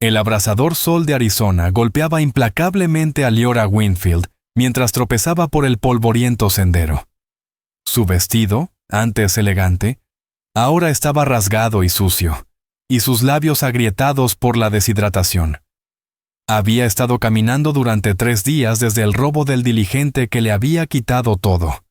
El abrasador sol de Arizona golpeaba implacablemente a Leora Winfield mientras tropezaba por el polvoriento sendero. Su vestido, antes elegante, ahora estaba rasgado y sucio, y sus labios agrietados por la deshidratación. Había estado caminando durante 3 días desde el robo del diligente que le había quitado todo: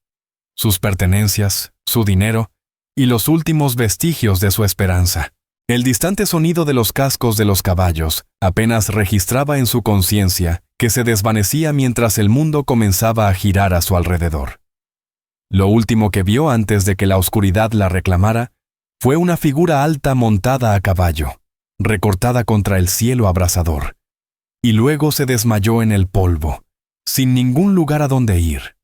sus pertenencias, su dinero y los últimos vestigios de su esperanza. El distante sonido de los cascos de los caballos apenas registraba en su conciencia que se desvanecía mientras el mundo comenzaba a girar a su alrededor. Lo último que vio antes de que la oscuridad la reclamara fue una figura alta montada a caballo, recortada contra el cielo abrasador, y luego se desmayó en el polvo, sin ningún lugar a donde ir.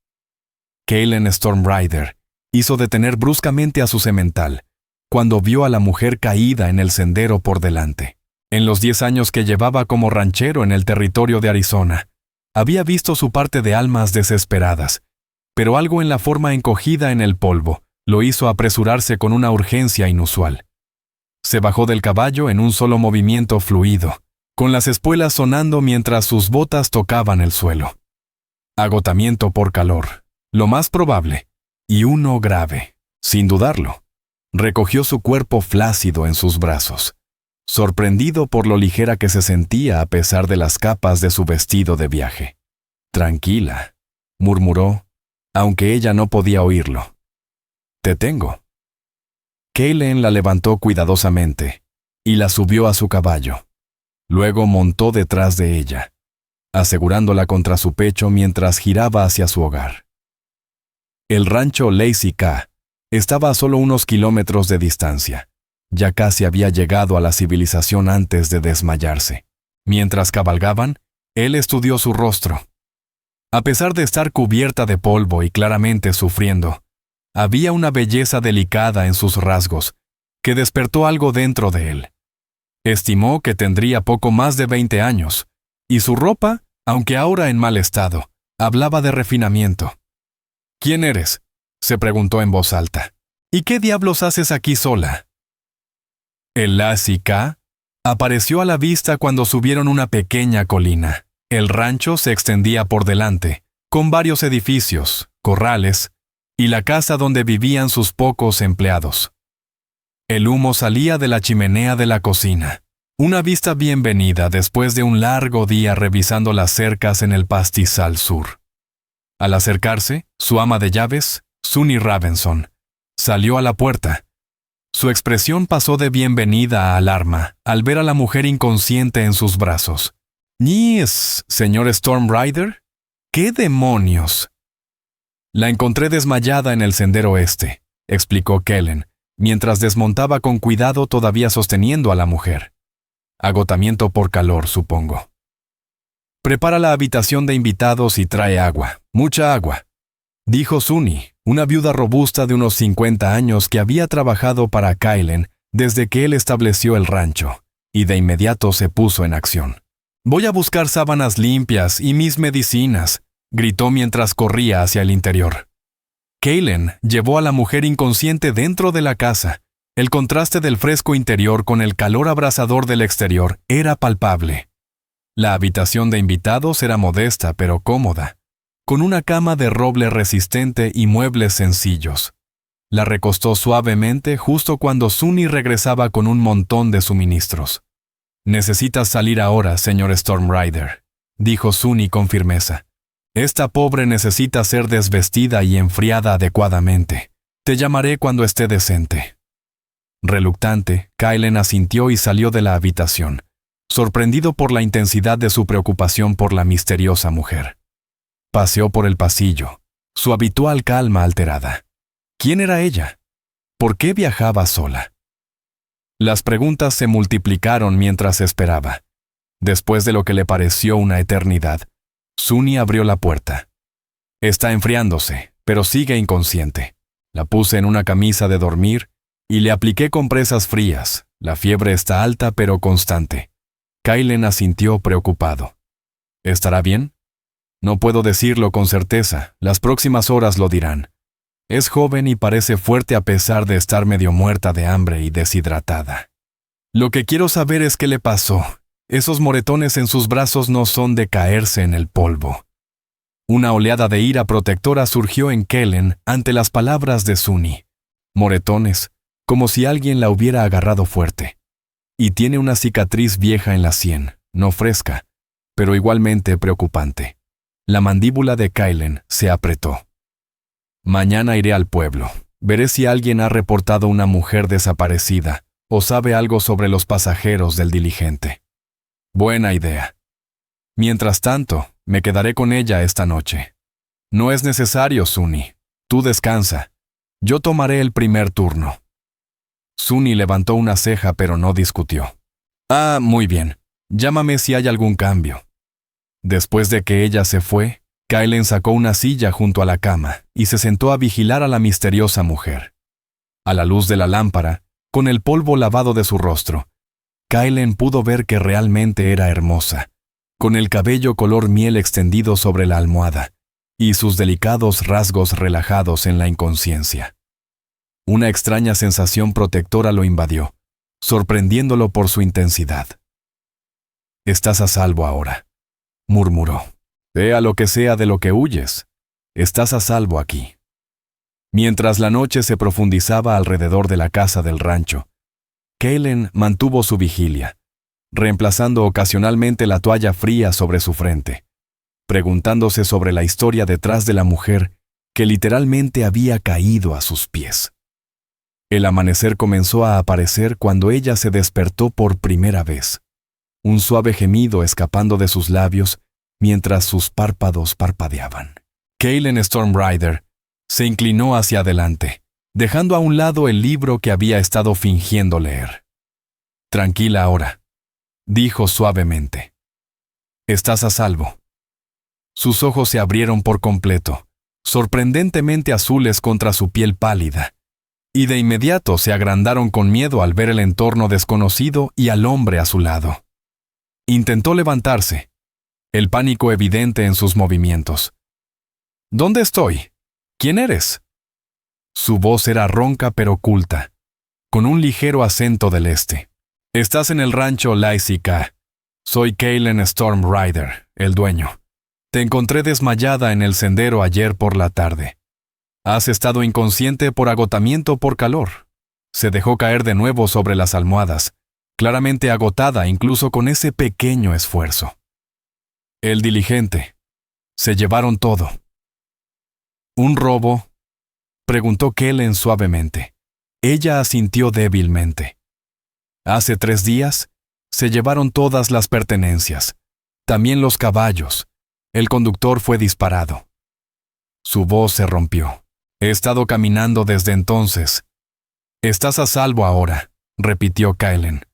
Kaelen Stormrider hizo detener bruscamente a su semental cuando vio a la mujer caída en el sendero por delante. En los 10 años que llevaba como ranchero en el territorio de Arizona, había visto su parte de almas desesperadas, pero algo en la forma encogida en el polvo lo hizo apresurarse con una urgencia inusual. Se bajó del caballo en un solo movimiento fluido, con las espuelas sonando mientras sus botas tocaban el suelo. Agotamiento por calor, lo más probable, y uno grave, sin dudarlo. Recogió su cuerpo flácido en sus brazos, sorprendido por lo ligera que se sentía a pesar de las capas de su vestido de viaje. «Tranquila», murmuró, aunque ella no podía oírlo. «Te tengo». Kaelen la levantó cuidadosamente y la subió a su caballo. Luego montó detrás de ella, asegurándola contra su pecho mientras giraba hacia su hogar. El rancho Lazy K estaba a solo unos kilómetros de distancia. Ya casi había llegado a la civilización antes de desmayarse. Mientras cabalgaban, él estudió su rostro. A pesar de estar cubierta de polvo y claramente sufriendo, había una belleza delicada en sus rasgos que despertó algo dentro de él. Estimó que tendría poco más de 20 años, y su ropa, aunque ahora en mal estado, hablaba de refinamiento. «¿Quién eres?», se preguntó en voz alta. «¿Y qué diablos haces aquí sola?». El Lazy K apareció a la vista cuando subieron una pequeña colina. El rancho se extendía por delante, con varios edificios, corrales, y la casa donde vivían sus pocos empleados. El humo salía de la chimenea de la cocina, una vista bienvenida después de un largo día revisando las cercas en el pastizal sur. Al acercarse, su ama de llaves, Sunny Ravenson, salió a la puerta. Su expresión pasó de bienvenida a alarma al ver a la mujer inconsciente en sus brazos. «¿Ñis, señor Stormrider? ¿Qué demonios?» «La encontré desmayada en el sendero este», explicó Kaelen, mientras desmontaba con cuidado todavía sosteniendo a la mujer. «Agotamiento por calor, supongo». «Prepara la habitación de invitados y trae agua, mucha agua», dijo Sunny, una viuda robusta de unos 50 años que había trabajado para Kaelen desde que él estableció el rancho, y de inmediato se puso en acción. «Voy a buscar sábanas limpias y mis medicinas», gritó mientras corría hacia el interior. Kaelen llevó a la mujer inconsciente dentro de la casa. El contraste del fresco interior con el calor abrasador del exterior era palpable. La habitación de invitados era modesta pero cómoda, con una cama de roble resistente y muebles sencillos. La recostó suavemente justo cuando Sunny regresaba con un montón de suministros. «Necesitas salir ahora, señor Stormrider», dijo Sunny con firmeza. «Esta pobre necesita ser desvestida y enfriada adecuadamente. Te llamaré cuando esté decente». Reluctante, Kaelen asintió y salió de la habitación, sorprendido por la intensidad de su preocupación por la misteriosa mujer. Paseó por el pasillo, su habitual calma alterada. ¿Quién era ella? ¿Por qué viajaba sola? Las preguntas se multiplicaron mientras esperaba. Después de lo que le pareció una eternidad, Sunny abrió la puerta. «Está enfriándose, pero sigue inconsciente. La puse en una camisa de dormir y le apliqué compresas frías. La fiebre está alta pero constante». Kaelen asintió preocupado. «¿Estará bien?» «No puedo decirlo con certeza, las próximas horas lo dirán. Es joven y parece fuerte a pesar de estar medio muerta de hambre y deshidratada. Lo que quiero saber es qué le pasó. Esos moretones en sus brazos no son de caerse en el polvo. Una oleada de ira protectora surgió en Kellen ante las palabras de Suni. Moretones, como si alguien la hubiera agarrado fuerte. Y tiene una cicatriz vieja en la sien, no fresca, pero igualmente preocupante. La mandíbula de Kellen se apretó. Mañana iré al pueblo. Veré si alguien ha reportado una mujer desaparecida o sabe algo sobre los pasajeros del diligente. Buena idea. Mientras tanto, me quedaré con ella esta noche. No es necesario, Suni. Tú descansa. Yo tomaré el primer turno. Suni levantó una ceja pero no discutió. Ah, muy bien. Llámame si hay algún cambio. Después de que ella se fue, Kellen sacó una silla junto a la cama y se sentó a vigilar a la misteriosa mujer. A la luz de la lámpara, con el polvo lavado de su rostro, Kellen pudo ver que realmente era hermosa, con el cabello color miel extendido sobre la almohada y sus delicados rasgos relajados en la inconsciencia. Una extraña sensación protectora lo invadió, sorprendiéndolo por su intensidad. «Estás a salvo ahora», murmuró. «Sea lo que sea de lo que huyes, estás a salvo aquí». Mientras la noche se profundizaba alrededor de la casa del rancho, Kellen mantuvo su vigilia, reemplazando ocasionalmente la toalla fría sobre su frente, preguntándose sobre la historia detrás de la mujer que literalmente había caído a sus pies. El amanecer comenzó a aparecer cuando ella se despertó por primera vez, un suave gemido escapando de sus labios mientras sus párpados parpadeaban. Kellen Stormrider se inclinó hacia adelante, dejando a un lado el libro que había estado fingiendo leer. «Tranquila ahora», dijo suavemente. «Estás a salvo». Sus ojos se abrieron por completo, sorprendentemente azules contra su piel pálida, y de inmediato se agrandaron con miedo al ver el entorno desconocido y al hombre a su lado. Intentó levantarse, el pánico evidente en sus movimientos. «¿Dónde estoy? ¿Quién eres?». Su voz era ronca pero culta, con un ligero acento del este. «Estás en el rancho Laisica. Soy Kellen Stormrider, el dueño. Te encontré desmayada en el sendero ayer por la tarde. Has estado inconsciente por agotamiento por calor». Se dejó caer de nuevo sobre las almohadas, claramente agotada incluso con ese pequeño esfuerzo. «El diligente. Se llevaron todo». «¿Un robo?», preguntó Kellen suavemente. Ella asintió débilmente. «Hace 3 días, se llevaron todas las pertenencias, también los caballos. El conductor fue disparado». Su voz se rompió. «He estado caminando desde entonces». «Estás a salvo ahora», repitió Kellen.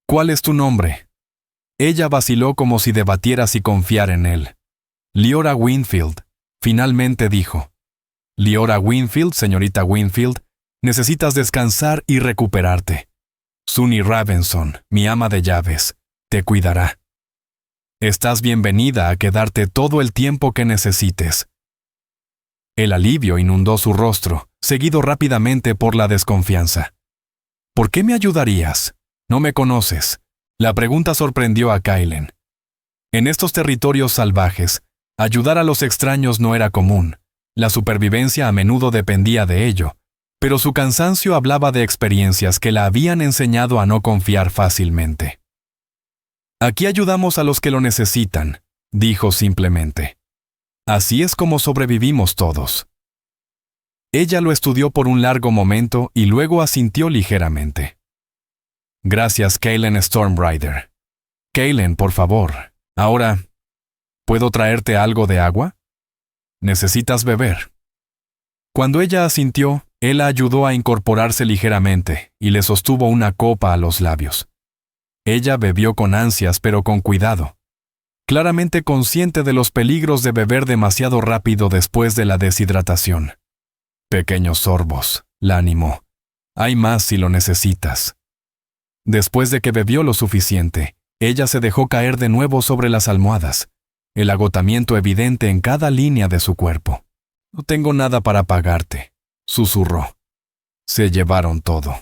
«¿Cuál es tu nombre?». Ella vaciló como si debatiera si confiar en él. «Leora Winfield», finalmente dijo. «Leora Winfield, señorita Winfield, necesitas descansar y recuperarte. Suni Ravenson, mi ama de llaves, te cuidará. Estás bienvenida a quedarte todo el tiempo que necesites». El alivio inundó su rostro, seguido rápidamente por la desconfianza. «¿Por qué me ayudarías? No me conoces». La pregunta sorprendió a Kellen. En estos territorios salvajes, ayudar a los extraños no era común. La supervivencia a menudo dependía de ello, pero su cansancio hablaba de experiencias que la habían enseñado a no confiar fácilmente. «Aquí ayudamos a los que lo necesitan», dijo simplemente. «Así es como sobrevivimos todos». Ella lo estudió por un largo momento y luego asintió ligeramente. «Gracias, Kellen Stormrider». «Kellen, por favor. Ahora, ¿puedo traerte algo de agua? ¿Necesitas beber?». Cuando ella asintió, él la ayudó a incorporarse ligeramente y le sostuvo una copa a los labios. Ella bebió con ansias pero con cuidado, claramente consciente de los peligros de beber demasiado rápido después de la deshidratación. «Pequeños sorbos», la animó. «Hay más si lo necesitas». Después de que bebió lo suficiente, ella se dejó caer de nuevo sobre las almohadas, el agotamiento evidente en cada línea de su cuerpo. «No tengo nada para pagarte», susurró. «Se llevaron todo».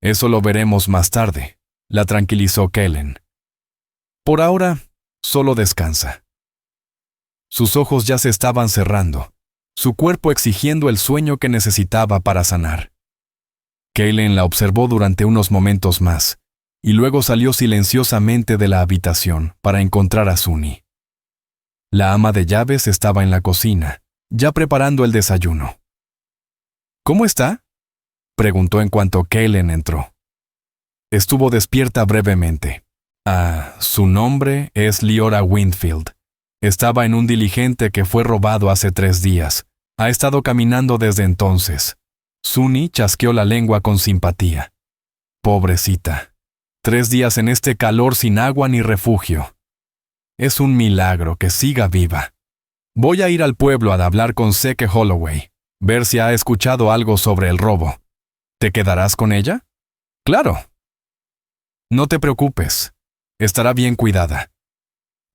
«Eso lo veremos más tarde», la tranquilizó Kellen. Por ahora, solo descansa. Sus ojos ya se estaban cerrando, su cuerpo exigiendo el sueño que necesitaba para sanar. Kaylin la observó durante unos momentos más, y luego salió silenciosamente de la habitación para encontrar a Suni. La ama de llaves estaba en la cocina, ya preparando el desayuno. ¿Cómo está?, preguntó en cuanto Kaylin entró. Estuvo despierta brevemente. Su nombre es Leora Winfield. Estaba en un diligente que fue robado hace 3 días. Ha estado caminando desde entonces. Suni chasqueó la lengua con simpatía. Pobrecita. 3 días en este calor sin agua ni refugio. Es un milagro que siga viva. Voy a ir al pueblo a hablar con Seke Holloway, ver si ha escuchado algo sobre el robo. ¿Te quedarás con ella? Claro. No te preocupes. Estará bien cuidada.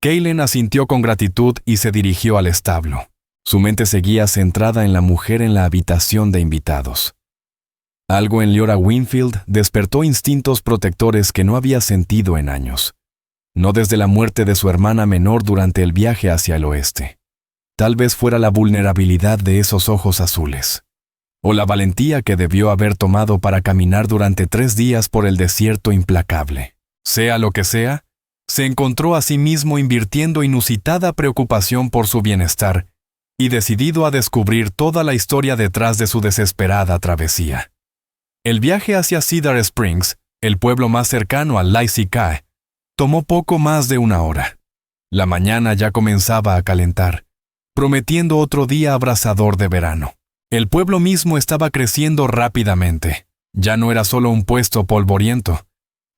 Kaylin asintió con gratitud y se dirigió al establo. Su mente seguía centrada en la mujer en la habitación de invitados. Algo en Leora Winfield despertó instintos protectores que no había sentido en años. No desde la muerte de su hermana menor durante el viaje hacia el oeste. Tal vez fuera la vulnerabilidad de esos ojos azules. O la valentía que debió haber tomado para caminar durante 3 días por el desierto implacable. Sea lo que sea, se encontró a sí mismo invirtiendo inusitada preocupación por su bienestar y decidido a descubrir toda la historia detrás de su desesperada travesía. El viaje hacia Cedar Springs, el pueblo más cercano al Lazy Kai, tomó poco más de 1 hora. La mañana ya comenzaba a calentar, prometiendo otro día abrasador de verano. El pueblo mismo estaba creciendo rápidamente. Ya no era solo un puesto polvoriento,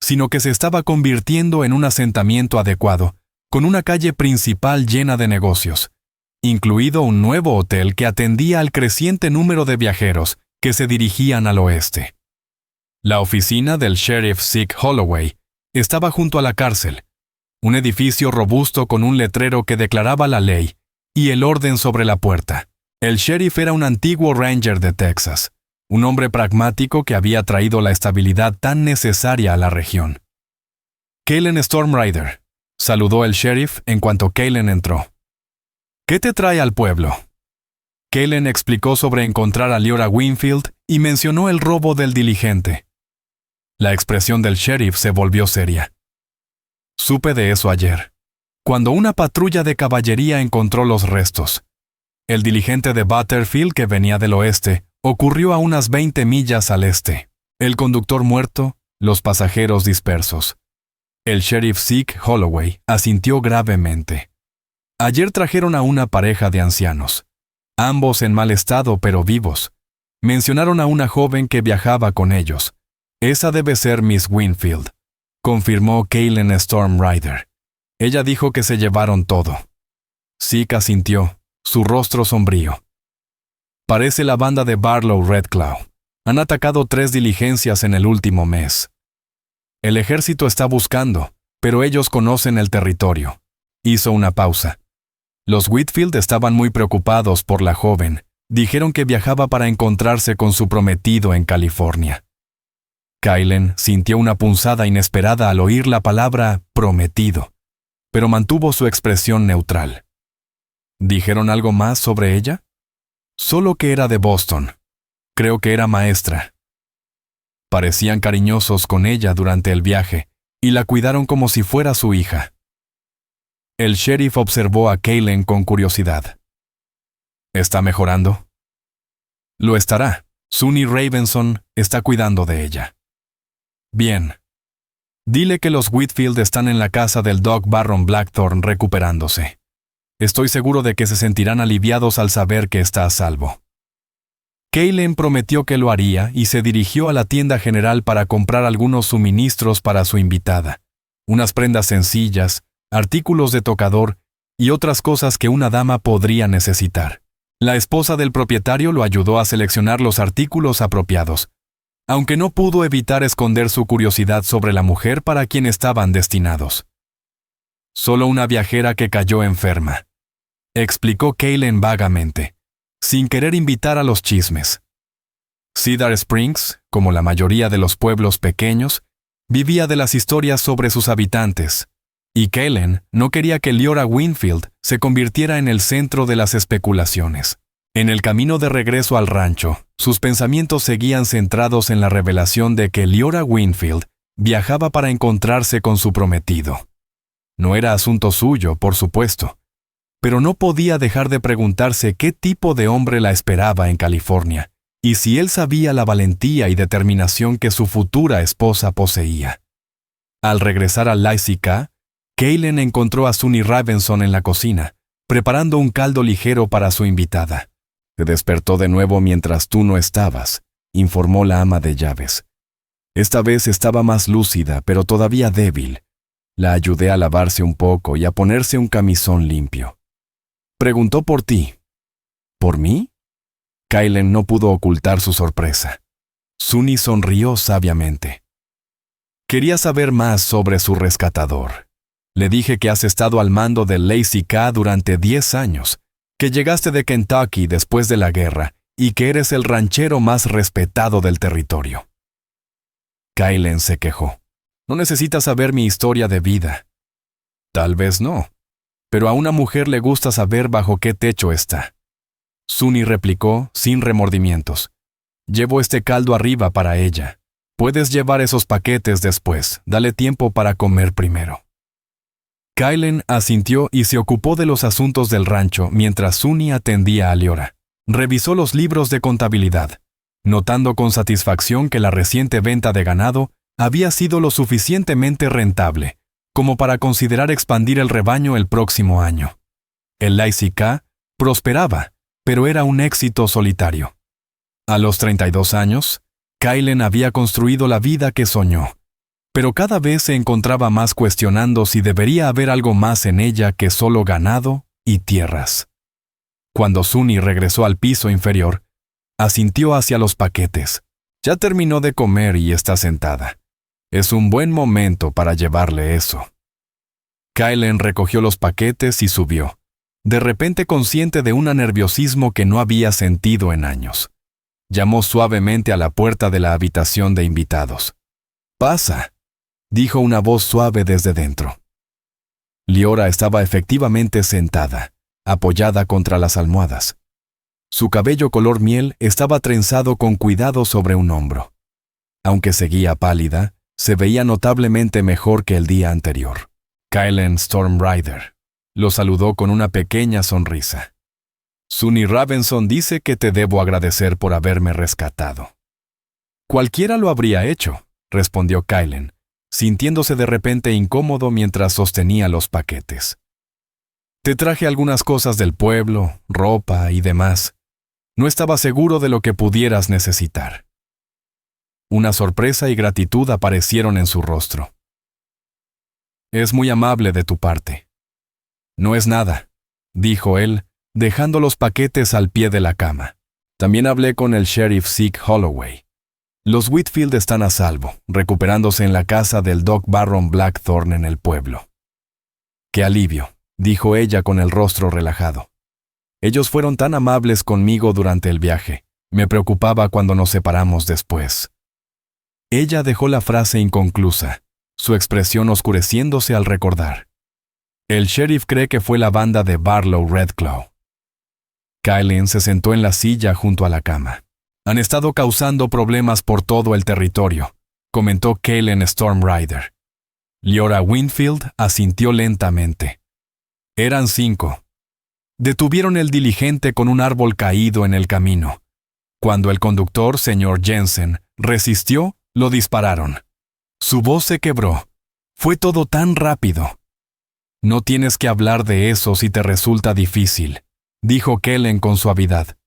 sino que se estaba convirtiendo en un asentamiento adecuado, con una calle principal llena de negocios, incluido un nuevo hotel que atendía al creciente número de viajeros que se dirigían al oeste. La oficina del sheriff Seke Holloway estaba junto a la cárcel, un edificio robusto con un letrero que declaraba la ley y el orden sobre la puerta. El sheriff era un antiguo ranger de Texas, un hombre pragmático que había traído la estabilidad tan necesaria a la región. Kaylin Stormrider, saludó el sheriff en cuanto Kaylin entró. ¿Qué te trae al pueblo? Kaylin explicó sobre encontrar a Leora Winfield y mencionó el robo del diligente. La expresión del sheriff se volvió seria. Supe de eso ayer, cuando una patrulla de caballería encontró los restos. El diligente de Butterfield que venía del oeste ocurrió a unas 20 millas al este. El conductor muerto, los pasajeros dispersos. El sheriff Seke Holloway asintió gravemente. Ayer trajeron a una pareja de ancianos, ambos en mal estado pero vivos. Mencionaron a una joven que viajaba con ellos. Esa debe ser Miss Winfield, confirmó Kaylin Stormrider. Ella dijo que se llevaron todo. Seke asintió, su rostro sombrío. Parece la banda de Barlow Redclaw. Han atacado 3 diligencias en el último mes. El ejército está buscando, pero ellos conocen el territorio. Hizo una pausa. Los Whitfield estaban muy preocupados por la joven. Dijeron que viajaba para encontrarse con su prometido en California. Kaylin sintió una punzada inesperada al oír la palabra prometido, pero mantuvo su expresión neutral. ¿Dijeron algo más sobre ella? Solo que era de Boston. Creo que era maestra. Parecían cariñosos con ella durante el viaje y la cuidaron como si fuera su hija. El sheriff observó a Kaylin con curiosidad. ¿Está mejorando? Lo estará. Suni Ravenson está cuidando de ella. Bien. Dile que los Whitfield están en la casa del Doc Barron Blackthorne recuperándose. Estoy seguro de que se sentirán aliviados al saber que está a salvo. Kaylin prometió que lo haría y se dirigió a la tienda general para comprar algunos suministros para su invitada, unas prendas sencillas, artículos de tocador y otras cosas que una dama podría necesitar. La esposa del propietario lo ayudó a seleccionar los artículos apropiados, aunque no pudo evitar esconder su curiosidad sobre la mujer para quien estaban destinados. Solo una viajera que cayó enferma, explicó Kaylin vagamente, sin querer invitar a los chismes. Cedar Springs, como la mayoría de los pueblos pequeños, vivía de las historias sobre sus habitantes, Y Kaylen no quería que Leora Winfield se convirtiera en el centro de las especulaciones. En el camino de regreso al rancho, sus pensamientos seguían centrados en la revelación de que Leora Winfield viajaba para encontrarse con su prometido. No era asunto suyo, por supuesto, pero no podía dejar de preguntarse qué tipo de hombre la esperaba en California, y si él sabía la valentía y determinación que su futura esposa poseía. Al regresar al Lazy K, Kaylen encontró a Sunny Ravenson en la cocina, preparando un caldo ligero para su invitada. «Se despertó de nuevo mientras tú no estabas», informó la ama de llaves. Esta vez estaba más lúcida, pero todavía débil. La ayudé a lavarse un poco y a ponerse un camisón limpio. Preguntó por ti. ¿Por mí? Kaylen no pudo ocultar su sorpresa. Sunny sonrió sabiamente. Quería saber más sobre su rescatador. Le dije que has estado al mando del Lazy K durante 10 años, que llegaste de Kentucky después de la guerra y que eres el ranchero más respetado del territorio. Kaylen se quejó. No necesitas saber mi historia de vida. Tal vez no, pero a una mujer le gusta saber bajo qué techo está. Sunny replicó sin remordimientos. Llevo este caldo arriba para ella. Puedes llevar esos paquetes después. Dale tiempo para comer primero. Kaylen asintió y se ocupó de los asuntos del rancho mientras Sunny atendía a Leora. Revisó los libros de contabilidad, notando con satisfacción que la reciente venta de ganado había sido lo suficientemente rentable como para considerar expandir el rebaño el próximo año. El Lazy K prosperaba, pero era un éxito solitario. A los 32 años, Kaylen había construido la vida que soñó, pero cada vez se encontraba más cuestionando si debería haber algo más en ella que solo ganado y tierras. Cuando Sunny regresó al piso inferior, asintió hacia los paquetes. Ya terminó de comer y está sentada. Es un buen momento para llevarle eso. Kaylen recogió los paquetes y subió, de repente consciente de un nerviosismo que no había sentido en años. Llamó suavemente a la puerta de la habitación de invitados. «Pasa», dijo una voz suave desde dentro. Leora estaba efectivamente sentada, apoyada contra las almohadas. Su cabello color miel estaba trenzado con cuidado sobre un hombro. Aunque seguía pálida, se veía notablemente mejor que el día anterior. Kaylen Stormrider lo saludó con una pequeña sonrisa. «Sunny Ravenson dice que te debo agradecer por haberme rescatado». «Cualquiera lo habría hecho», respondió Kaylen, sintiéndose de repente incómodo mientras sostenía los paquetes. «Te traje algunas cosas del pueblo, ropa y demás. No estaba seguro de lo que pudieras necesitar». Una sorpresa y gratitud aparecieron en su rostro. «Es muy amable de tu parte». «No es nada», dijo él, dejando los paquetes al pie de la cama. «También hablé con el sheriff Zeke Holloway. Los Whitfield están a salvo, recuperándose en la casa del Doc Barron Blackthorne en el pueblo». «Qué alivio», dijo ella con el rostro relajado. «Ellos fueron tan amables conmigo durante el viaje. Me preocupaba cuando nos separamos después». Ella dejó la frase inconclusa, su expresión oscureciéndose al recordar. «El sheriff cree que fue la banda de Barlow Redclaw». Kaylen se sentó en la silla junto a la cama. «Han estado causando problemas por todo el territorio», comentó Kaylen Stormrider. Leora Winfield asintió lentamente. «Eran 5. Detuvieron el diligente con un árbol caído en el camino. Cuando el conductor, señor Jensen, resistió, lo dispararon. Su voz se quebró. Fue todo tan rápido». «No tienes que hablar de eso si te resulta difícil», dijo Kaylen con suavidad.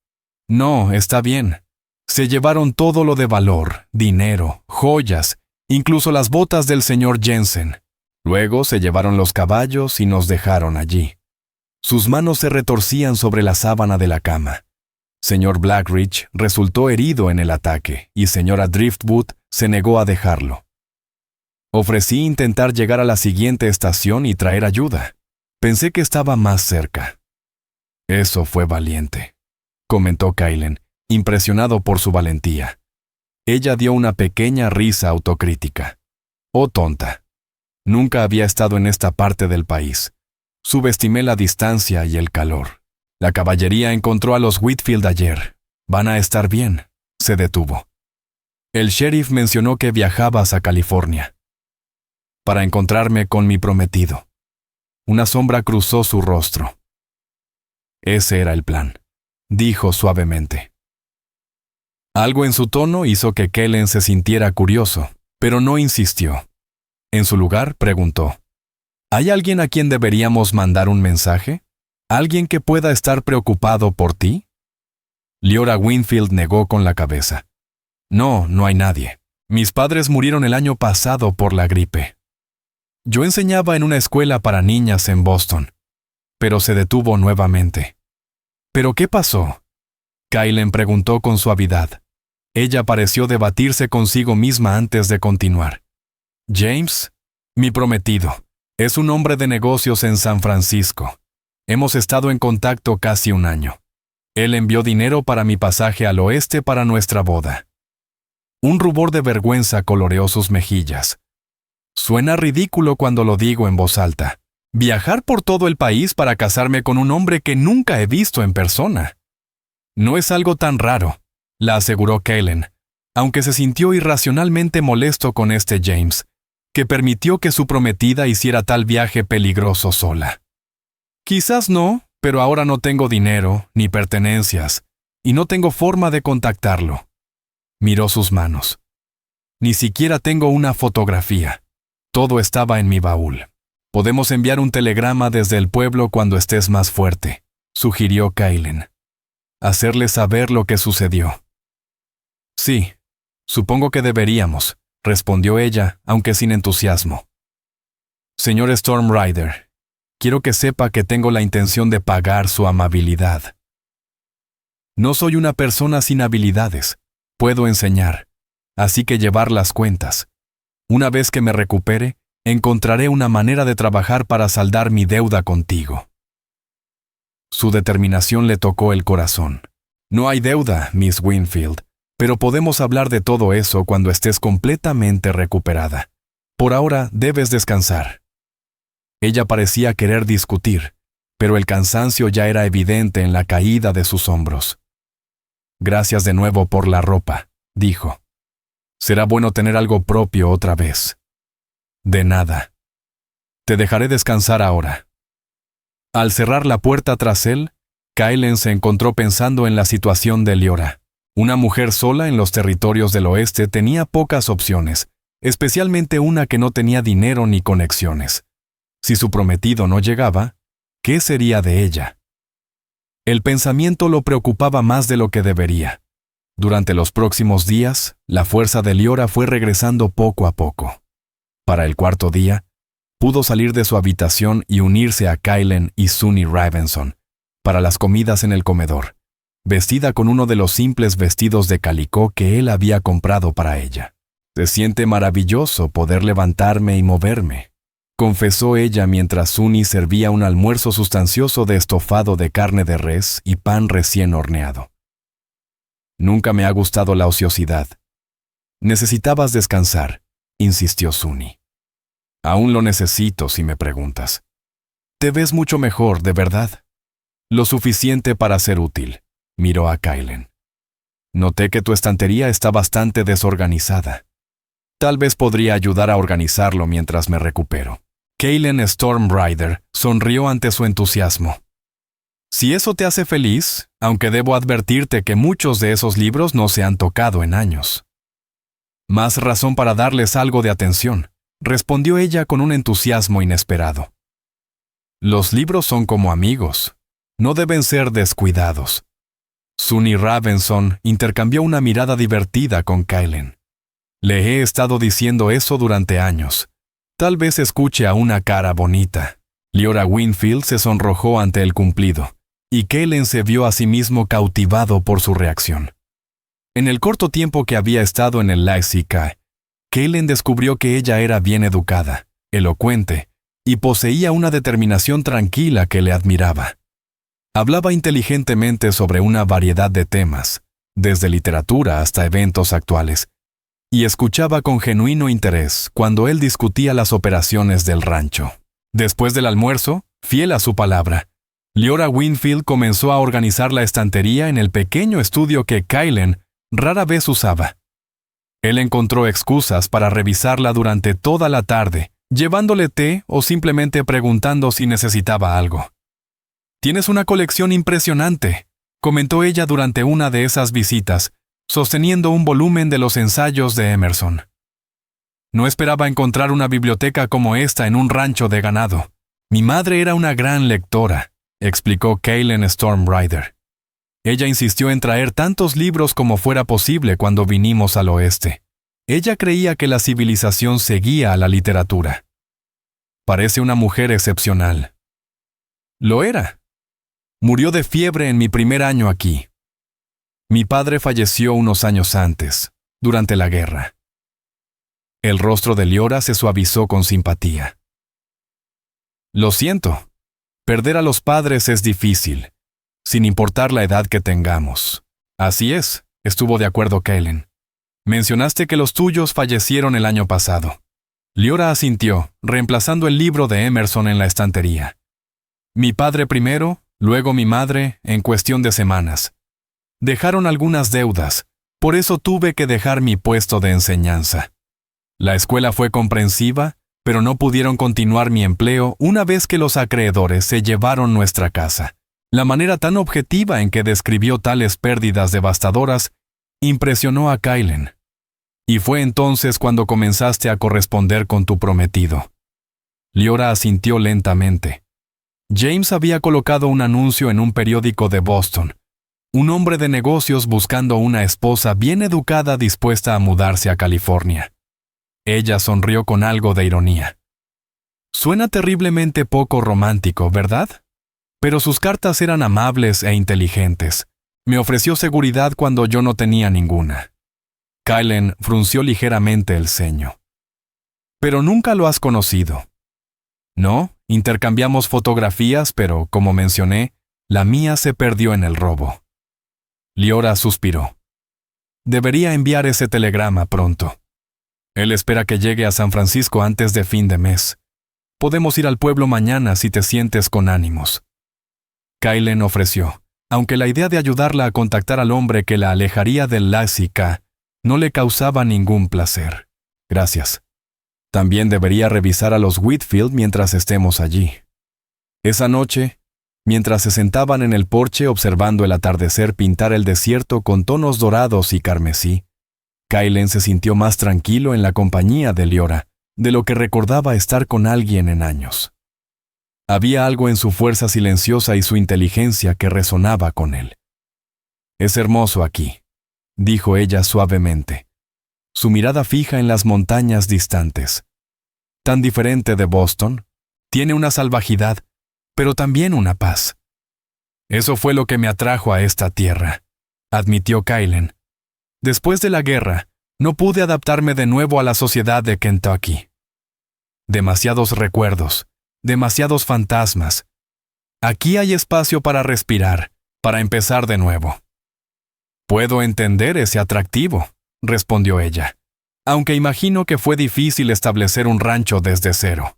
«No, está bien. Se llevaron todo lo de valor, dinero, joyas, incluso las botas del señor Jensen. Luego se llevaron los caballos y nos dejaron allí». Sus manos se retorcían sobre la sábana de la cama. Señor Blackridge resultó herido en el ataque y señora Driftwood se negó a dejarlo. Ofrecí intentar llegar a la siguiente estación y traer ayuda. Pensé que estaba más cerca». «Eso fue valiente», comentó Kaylen, impresionado por su valentía. Ella dio una pequeña risa autocrítica. «Oh, tonta. Nunca había estado en esta parte del país. Subestimé la distancia y el calor. La caballería encontró a los Whitfield ayer. Van a estar bien. Se detuvo. El sheriff mencionó que viajabas a California para encontrarme con mi prometido. Una sombra cruzó su rostro. Ese era el plan, dijo suavemente. Algo en su tono hizo que Kellen se sintiera curioso, pero no insistió. En su lugar, preguntó: ¿Hay alguien a quien deberíamos mandar un mensaje? ¿Alguien que pueda estar preocupado por ti? Leora Winfield negó con la cabeza. No, no hay nadie. Mis padres murieron el año pasado por la gripe. Yo enseñaba en una escuela para niñas en Boston, pero se detuvo nuevamente. ¿Pero qué pasó? Kaylen preguntó con suavidad. Ella pareció debatirse consigo misma antes de continuar. James, mi prometido, es un hombre de negocios en San Francisco. Hemos estado en contacto casi un año. Él envió dinero para mi pasaje al oeste para nuestra boda. Un rubor de vergüenza coloreó sus mejillas. Suena ridículo cuando lo digo en voz alta. Viajar por todo el país para casarme con un hombre que nunca he visto en persona. No es algo tan raro, la aseguró Kaylen, aunque se sintió irracionalmente molesto con este James, que permitió que su prometida hiciera tal viaje peligroso sola. Quizás no, pero ahora no tengo dinero ni pertenencias, y no tengo forma de contactarlo. Miró sus manos. Ni siquiera tengo una fotografía. Todo estaba en mi baúl. Podemos enviar un telegrama desde el pueblo cuando estés más fuerte, sugirió Kaylen. Hacerle saber lo que sucedió. Sí, supongo que deberíamos, respondió ella, aunque sin entusiasmo. Señor Stormrider, quiero que sepa que tengo la intención de pagar su amabilidad. No soy una persona sin habilidades. Puedo enseñar, así que llevar las cuentas. Una vez que me recupere, encontraré una manera de trabajar para saldar mi deuda contigo. Su determinación le tocó el corazón. No hay deuda, Miss Winfield, pero podemos hablar de todo eso cuando estés completamente recuperada. Por ahora debes descansar. Ella parecía querer discutir, pero el cansancio ya era evidente en la caída de sus hombros. Gracias de nuevo por la ropa, dijo. Será bueno tener algo propio otra vez. De nada. Te dejaré descansar ahora. Al cerrar la puerta tras él, Kaylen se encontró pensando en la situación de Leora. Una mujer sola en los territorios del oeste tenía pocas opciones, especialmente una que no tenía dinero ni conexiones. Si su prometido no llegaba, ¿qué sería de ella? El pensamiento lo preocupaba más de lo que debería. Durante los próximos días, la fuerza de Leora fue regresando poco a poco. Para el cuarto día, pudo salir de su habitación y unirse a Kaylen y Sunny Ravenson para las comidas en el comedor, vestida con uno de los simples vestidos de calicó que él había comprado para ella. Se siente maravilloso poder levantarme y moverme, confesó ella mientras Sunny servía un almuerzo sustancioso de estofado de carne de res y pan recién horneado. Nunca me ha gustado la ociosidad. Necesitabas descansar, insistió Sunny. Aún lo necesito, si me preguntas. Te ves mucho mejor, de verdad. Lo suficiente para ser útil, miró a Kaylen. Noté que tu estantería está bastante desorganizada. Tal vez podría ayudar a organizarlo mientras me recupero. Kaylen Stormrider sonrió ante su entusiasmo. Si eso te hace feliz, aunque debo advertirte que muchos de esos libros no se han tocado en años. Más razón para darles algo de atención, respondió ella con un entusiasmo inesperado. Los libros son como amigos, no deben ser descuidados. Sunny Ravenson intercambió una mirada divertida con Kaylen. Le he estado diciendo eso durante años. Tal vez escuche a una cara bonita. Leora Winfield se sonrojó ante el cumplido, y Kaylen se vio a sí mismo cautivado por su reacción. En el corto tiempo que había estado en el Lexicon, Kaylen descubrió que ella era bien educada, elocuente, y poseía una determinación tranquila que le admiraba. Hablaba inteligentemente sobre una variedad de temas, desde literatura hasta eventos actuales, y escuchaba con genuino interés cuando él discutía las operaciones del rancho. Después del almuerzo, fiel a su palabra, Leora Winfield comenzó a organizar la estantería en el pequeño estudio que Kylen rara vez usaba. Él encontró excusas para revisarla durante toda la tarde, llevándole té o simplemente preguntando si necesitaba algo. «Tienes una colección impresionante», comentó ella durante una de esas visitas, sosteniendo un volumen de los ensayos de Emerson. «No esperaba encontrar una biblioteca como esta en un rancho de ganado. Mi madre era una gran lectora», explicó Kylen Stormbrider. Ella insistió en traer tantos libros como fuera posible cuando vinimos al oeste. Ella creía que la civilización seguía a la literatura. «Parece una mujer excepcional». Lo era. Murió de fiebre en mi primer año aquí. Mi padre falleció unos años antes, durante la guerra. El rostro de Leora se suavizó con simpatía. «Lo siento. Perder a los padres es difícil, sin importar la edad que tengamos». «Así es», estuvo de acuerdo Kylen. «Mencionaste que los tuyos fallecieron el año pasado». Leora asintió, reemplazando el libro de Emerson en la estantería. «Mi padre primero, luego mi madre, en cuestión de semanas. Dejaron algunas deudas, por eso tuve que dejar mi puesto de enseñanza. La escuela fue comprensiva, pero no pudieron continuar mi empleo una vez que los acreedores se llevaron nuestra casa». La manera tan objetiva en que describió tales pérdidas devastadoras impresionó a Kylen. «Y fue entonces cuando comenzaste a corresponder con tu prometido». Leora asintió lentamente. James había colocado un anuncio en un periódico de Boston. Un hombre de negocios buscando una esposa bien educada dispuesta a mudarse a California. Ella sonrió con algo de ironía. «Suena terriblemente poco romántico, ¿verdad? Pero sus cartas eran amables e inteligentes. Me ofreció seguridad cuando yo no tenía ninguna». Kylen frunció ligeramente el ceño. «Pero nunca lo has conocido». «No, intercambiamos fotografías, pero, como mencioné, la mía se perdió en el robo». Leora suspiró. «Debería enviar ese telegrama pronto. Él espera que llegue a San Francisco antes de fin de mes. Podemos ir al pueblo mañana si te sientes con ánimos». Kylen ofreció, aunque la idea de ayudarla a contactar al hombre que la alejaría del Lassica no le causaba ningún placer. «Gracias. También debería revisar a los Whitfield mientras estemos allí». Esa noche, mientras se sentaban en el porche observando el atardecer pintar el desierto con tonos dorados y carmesí, Kylen se sintió más tranquilo en la compañía de Leora, de lo que recordaba estar con alguien en años. Había algo en su fuerza silenciosa y su inteligencia que resonaba con él. «Es hermoso aquí», dijo ella suavemente, su mirada fija en las montañas distantes. «Tan diferente de Boston, tiene una salvajidad, pero también una paz». «Eso fue lo que me atrajo a esta tierra», admitió Kylen. «Después de la guerra, no pude adaptarme de nuevo a la sociedad de Kentucky. Demasiados recuerdos, demasiados fantasmas. Aquí hay espacio para respirar, para empezar de nuevo». «Puedo entender ese atractivo», respondió ella, «aunque imagino que fue difícil establecer un rancho desde cero».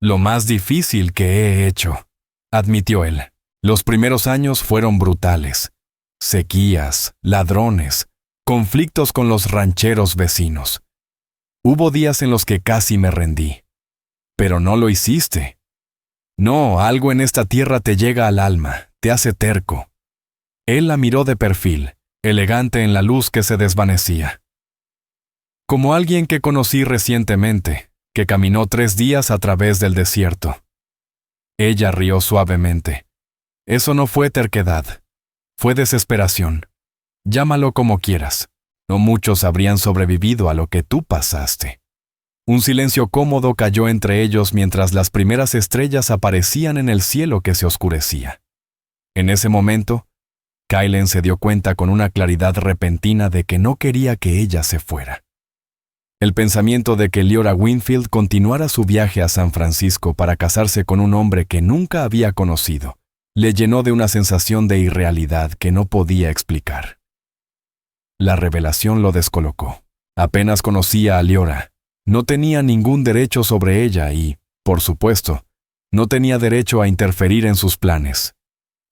«Lo más difícil que he hecho», admitió él. «Los primeros años fueron brutales. Sequías, ladrones, conflictos con los rancheros vecinos. Hubo días en los que casi me rendí. Pero no lo hiciste. No, algo en esta tierra te llega al alma, te hace terco». Él la miró de perfil, elegante en la luz que se desvanecía. «Como alguien que conocí recientemente, que caminó 3 días a través del desierto». Ella rió suavemente. «Eso no fue terquedad, fue desesperación. Llámalo como quieras. No muchos habrían sobrevivido a lo que tú pasaste». Un silencio cómodo cayó entre ellos mientras las primeras estrellas aparecían en el cielo que se oscurecía. En ese momento, Kylen se dio cuenta con una claridad repentina de que no quería que ella se fuera. El pensamiento de que Leora Winfield continuara su viaje a San Francisco para casarse con un hombre que nunca había conocido le llenó de una sensación de irrealidad que no podía explicar. La revelación lo descolocó. Apenas conocía a Leora. No tenía ningún derecho sobre ella y, por supuesto, no tenía derecho a interferir en sus planes.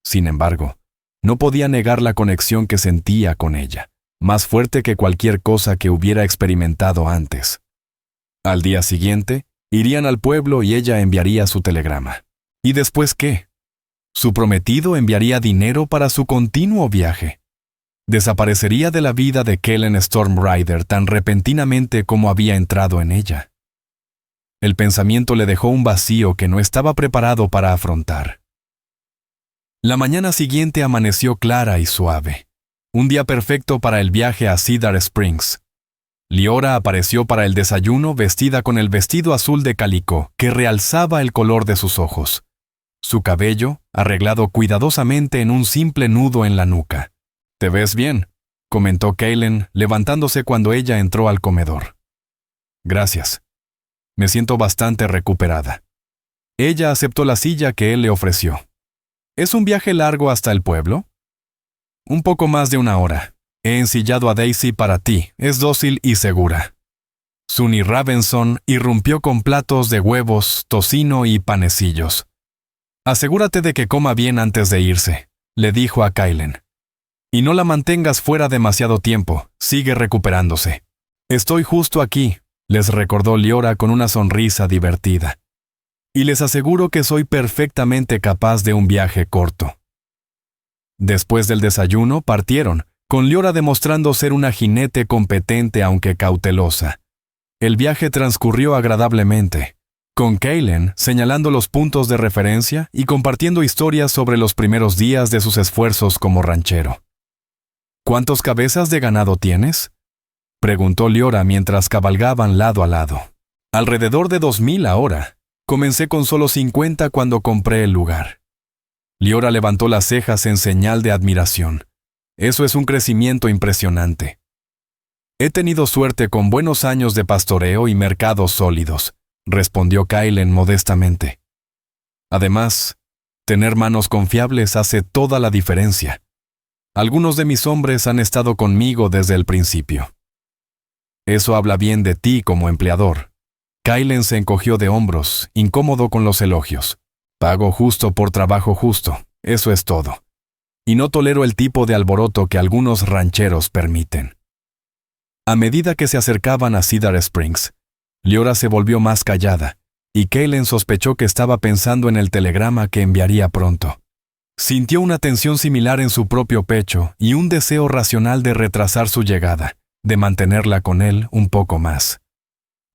Sin embargo, no podía negar la conexión que sentía con ella, más fuerte que cualquier cosa que hubiera experimentado antes. Al día siguiente, irían al pueblo y ella enviaría su telegrama. ¿Y después qué? Su prometido enviaría dinero para su continuo viaje. Desaparecería de la vida de Kellen Stormrider tan repentinamente como había entrado en ella. El pensamiento le dejó un vacío que no estaba preparado para afrontar. La mañana siguiente amaneció clara y suave. Un día perfecto para el viaje a Cedar Springs. Leora apareció para el desayuno vestida con el vestido azul de calicó que realzaba el color de sus ojos. Su cabello, arreglado cuidadosamente en un simple nudo en la nuca. «¿Te ves bien?», comentó Kellen, levantándose cuando ella entró al comedor. «Gracias. Me siento bastante recuperada». Ella aceptó la silla que él le ofreció. «¿Es un viaje largo hasta el pueblo?» «Un poco más de 1 hora. He ensillado a Daisy para ti, es dócil y segura». Sunny Ravenson irrumpió con platos de huevos, tocino y panecillos. «Asegúrate de que coma bien antes de irse», le dijo a Kellen. «Y no la mantengas fuera demasiado tiempo, sigue recuperándose». «Estoy justo aquí», les recordó Leora con una sonrisa divertida. «Y les aseguro que soy perfectamente capaz de un viaje corto». Después del desayuno partieron, con Leora demostrando ser una jinete competente aunque cautelosa. El viaje transcurrió agradablemente, con Kellen señalando los puntos de referencia y compartiendo historias sobre los primeros días de sus esfuerzos como ranchero. «¿Cuántos cabezas de ganado tienes?», preguntó Leora mientras cabalgaban lado a lado. «Alrededor de 2000 ahora. Comencé con solo 50 cuando compré el lugar». Leora levantó las cejas en señal de admiración. «Eso es un crecimiento impresionante». «He tenido suerte con buenos años de pastoreo y mercados sólidos», respondió Kellen modestamente. «Además, tener manos confiables hace toda la diferencia. Algunos de mis hombres han estado conmigo desde el principio». «Eso habla bien de ti como empleador». Kellen se encogió de hombros, incómodo con los elogios. «Pago justo por trabajo justo, eso es todo. Y no tolero el tipo de alboroto que algunos rancheros permiten». A medida que se acercaban a Cedar Springs, Leora se volvió más callada, y Kellen sospechó que estaba pensando en el telegrama que enviaría pronto. Sintió una tensión similar en su propio pecho y un deseo racional de retrasar su llegada, de mantenerla con él un poco más.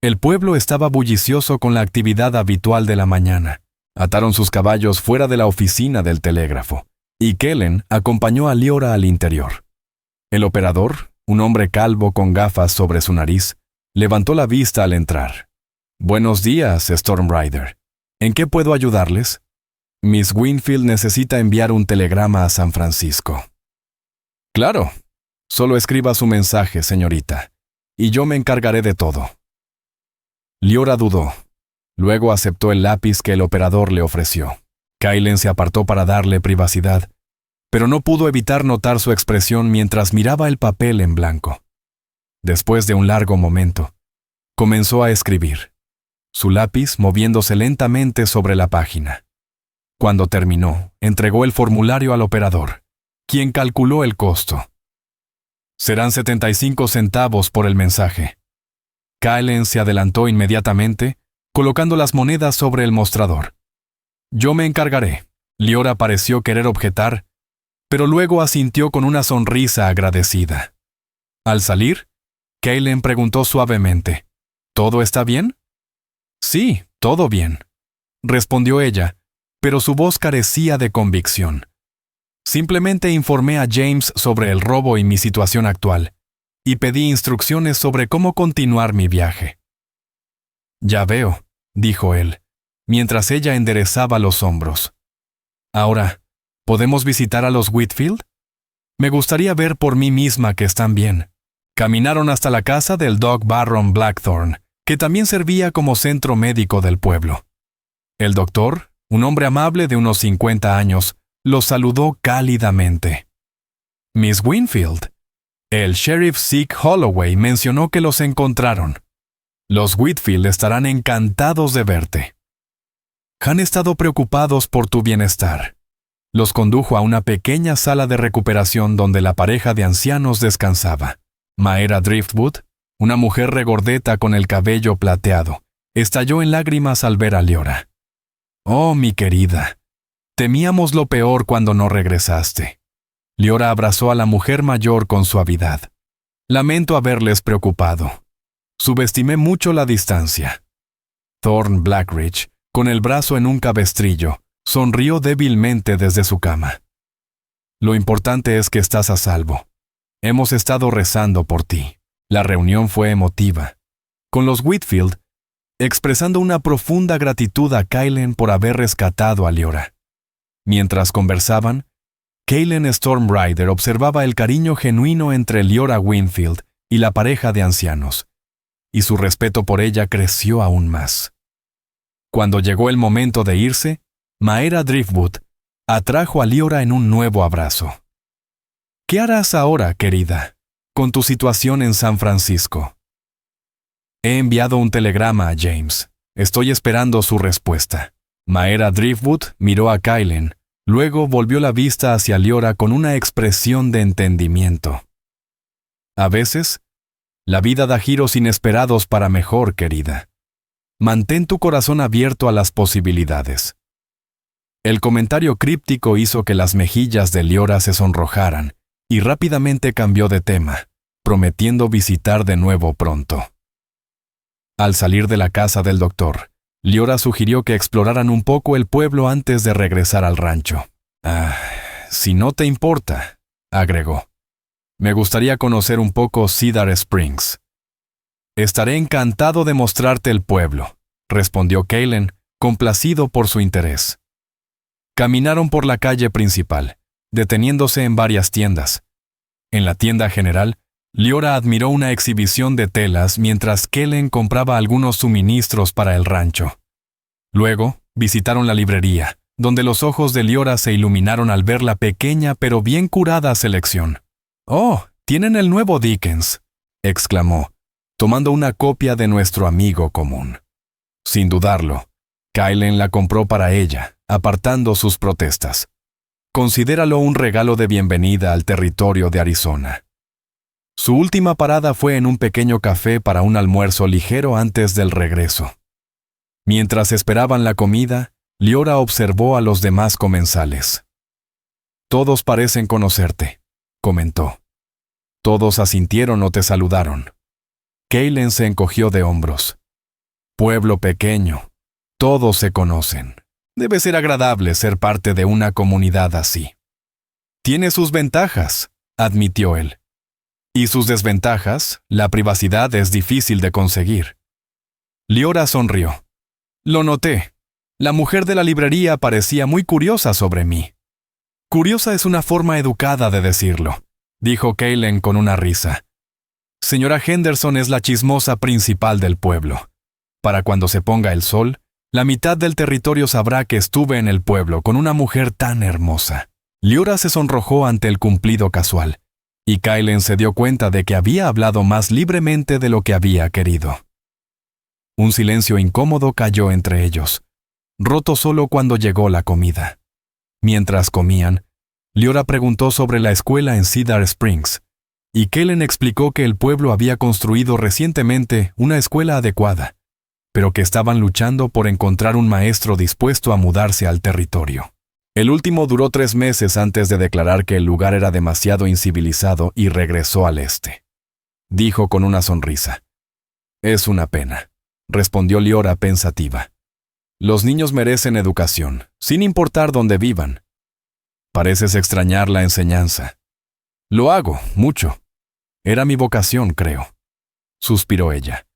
El pueblo estaba bullicioso con la actividad habitual de la mañana. Ataron sus caballos fuera de la oficina del telégrafo, y Kellen acompañó a Leora al interior. El operador, un hombre calvo con gafas sobre su nariz, levantó la vista al entrar. «Buenos días, Stormrider. ¿En qué puedo ayudarles?» «Miss Winfield necesita enviar un telegrama a San Francisco». «Claro. Solo escriba su mensaje, señorita, y yo me encargaré de todo». Leora dudó. Luego aceptó el lápiz que el operador le ofreció. Kellen se apartó para darle privacidad, pero no pudo evitar notar su expresión mientras miraba el papel en blanco. Después de un largo momento, comenzó a escribir, su lápiz moviéndose lentamente sobre la página. Cuando terminó, entregó el formulario al operador, quien calculó el costo. «Serán 75 centavos por el mensaje». Kellen se adelantó inmediatamente, colocando las monedas sobre el mostrador. «Yo me encargaré». Leora pareció querer objetar, pero luego asintió con una sonrisa agradecida. Al salir, Kellen preguntó suavemente, «¿Todo está bien?» «Sí, todo bien», respondió ella, pero su voz carecía de convicción. «Simplemente informé a James sobre el robo y mi situación actual, y pedí instrucciones sobre cómo continuar mi viaje». «Ya veo», dijo él, mientras ella enderezaba los hombros. «Ahora, ¿podemos visitar a los Whitfield? Me gustaría ver por mí misma que están bien». Caminaron hasta la casa del Doc Barron Blackthorne, que también servía como centro médico del pueblo. El doctor, un hombre amable de unos 50 años, los saludó cálidamente. «Miss Winfield». El sheriff Zeke Holloway mencionó que los encontraron. Los Whitfield estarán encantados de verte. Han estado preocupados por tu bienestar. Los condujo a una pequeña sala de recuperación donde la pareja de ancianos descansaba. Maera Driftwood, una mujer regordeta con el cabello plateado, estalló en lágrimas al ver a Leora. «Oh, mi querida, temíamos lo peor cuando no regresaste». Leora abrazó a la mujer mayor con suavidad. «Lamento haberles preocupado. Subestimé mucho la distancia». Thorne Blackridge, con el brazo en un cabestrillo, sonrió débilmente desde su cama. «Lo importante es que estás a salvo. Hemos estado rezando por ti». La reunión fue emotiva, con los Whitfield expresando una profunda gratitud a Kaylen por haber rescatado a Leora. Mientras conversaban, Kaylen Stormrider observaba el cariño genuino entre Leora Winfield y la pareja de ancianos, y su respeto por ella creció aún más. Cuando llegó el momento de irse, Maera Driftwood atrajo a Leora en un nuevo abrazo. «¿Qué harás ahora, querida, con tu situación en San Francisco?» «He enviado un telegrama a James. Estoy esperando su respuesta». Maera Driftwood miró a Kaylen, luego volvió la vista hacia Leora con una expresión de entendimiento. «A veces, la vida da giros inesperados para mejor, querida. Mantén tu corazón abierto a las posibilidades». El comentario críptico hizo que las mejillas de Leora se sonrojaran, y rápidamente cambió de tema, prometiendo visitar de nuevo pronto. Al salir de la casa del doctor, Leora sugirió que exploraran un poco el pueblo antes de regresar al rancho. Si no te importa», agregó, «me gustaría conocer un poco Cedar Springs». «Estaré encantado de mostrarte el pueblo», respondió Kaylen, complacido por su interés. Caminaron por la calle principal, deteniéndose en varias tiendas. En la tienda general, Leora admiró una exhibición de telas mientras Kaylen compraba algunos suministros para el rancho. Luego, visitaron la librería, donde los ojos de Leora se iluminaron al ver la pequeña pero bien curada selección. «Oh, tienen el nuevo Dickens», exclamó, tomando una copia de Nuestro amigo común. Sin dudarlo, Kaylen la compró para ella, apartando sus protestas. «Considéralo un regalo de bienvenida al territorio de Arizona». Su última parada fue en un pequeño café para un almuerzo ligero antes del regreso. Mientras esperaban la comida, Leora observó a los demás comensales. «Todos parecen conocerte», comentó. «Todos asintieron o te saludaron». Kaylen se encogió de hombros. «Pueblo pequeño. Todos se conocen. Debe ser agradable ser parte de una comunidad así». «Tiene sus ventajas», admitió él. «Y sus desventajas, la privacidad es difícil de conseguir». Leora sonrió. «Lo noté. La mujer de la librería parecía muy curiosa sobre mí». «Curiosa es una forma educada de decirlo», dijo Kaylen con una risa. «Señora Henderson es la chismosa principal del pueblo. Para cuando se ponga el sol, la mitad del territorio sabrá que estuve en el pueblo con una mujer tan hermosa». Leora se sonrojó ante el cumplido casual, y Kaylen se dio cuenta de que había hablado más libremente de lo que había querido. Un silencio incómodo cayó entre ellos, roto solo cuando llegó la comida. Mientras comían, Leora preguntó sobre la escuela en Cedar Springs, y Kaylen explicó que el pueblo había construido recientemente una escuela adecuada, pero que estaban luchando por encontrar un maestro dispuesto a mudarse al territorio. El último duró 3 meses antes de declarar que el lugar era demasiado incivilizado y regresó al este. Dijo con una sonrisa. «Es una pena», respondió Leora pensativa. «Los niños merecen educación, sin importar dónde vivan». «Pareces extrañar la enseñanza». «Lo hago, mucho. Era mi vocación, creo», suspiró ella.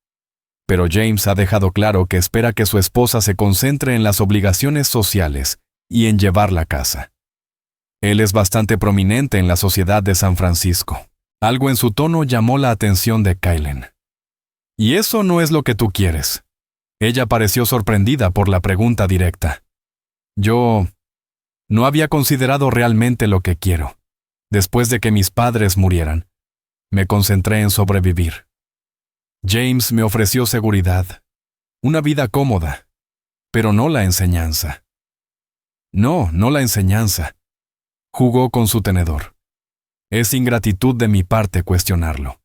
Pero James ha dejado claro que espera que su esposa se concentre en las obligaciones sociales y en llevar la casa. Él es bastante prominente en la sociedad de San Francisco. Algo en su tono llamó la atención de Kaylen. «¿Y eso no es lo que tú quieres?». Ella pareció sorprendida por la pregunta directa. «Yo no había considerado realmente lo que quiero. Después de que mis padres murieran, Me concentré en sobrevivir. James me ofreció seguridad, una vida cómoda, pero no la enseñanza. No la enseñanza. Jugó con su tenedor. Es ingratitud de mi parte cuestionarlo.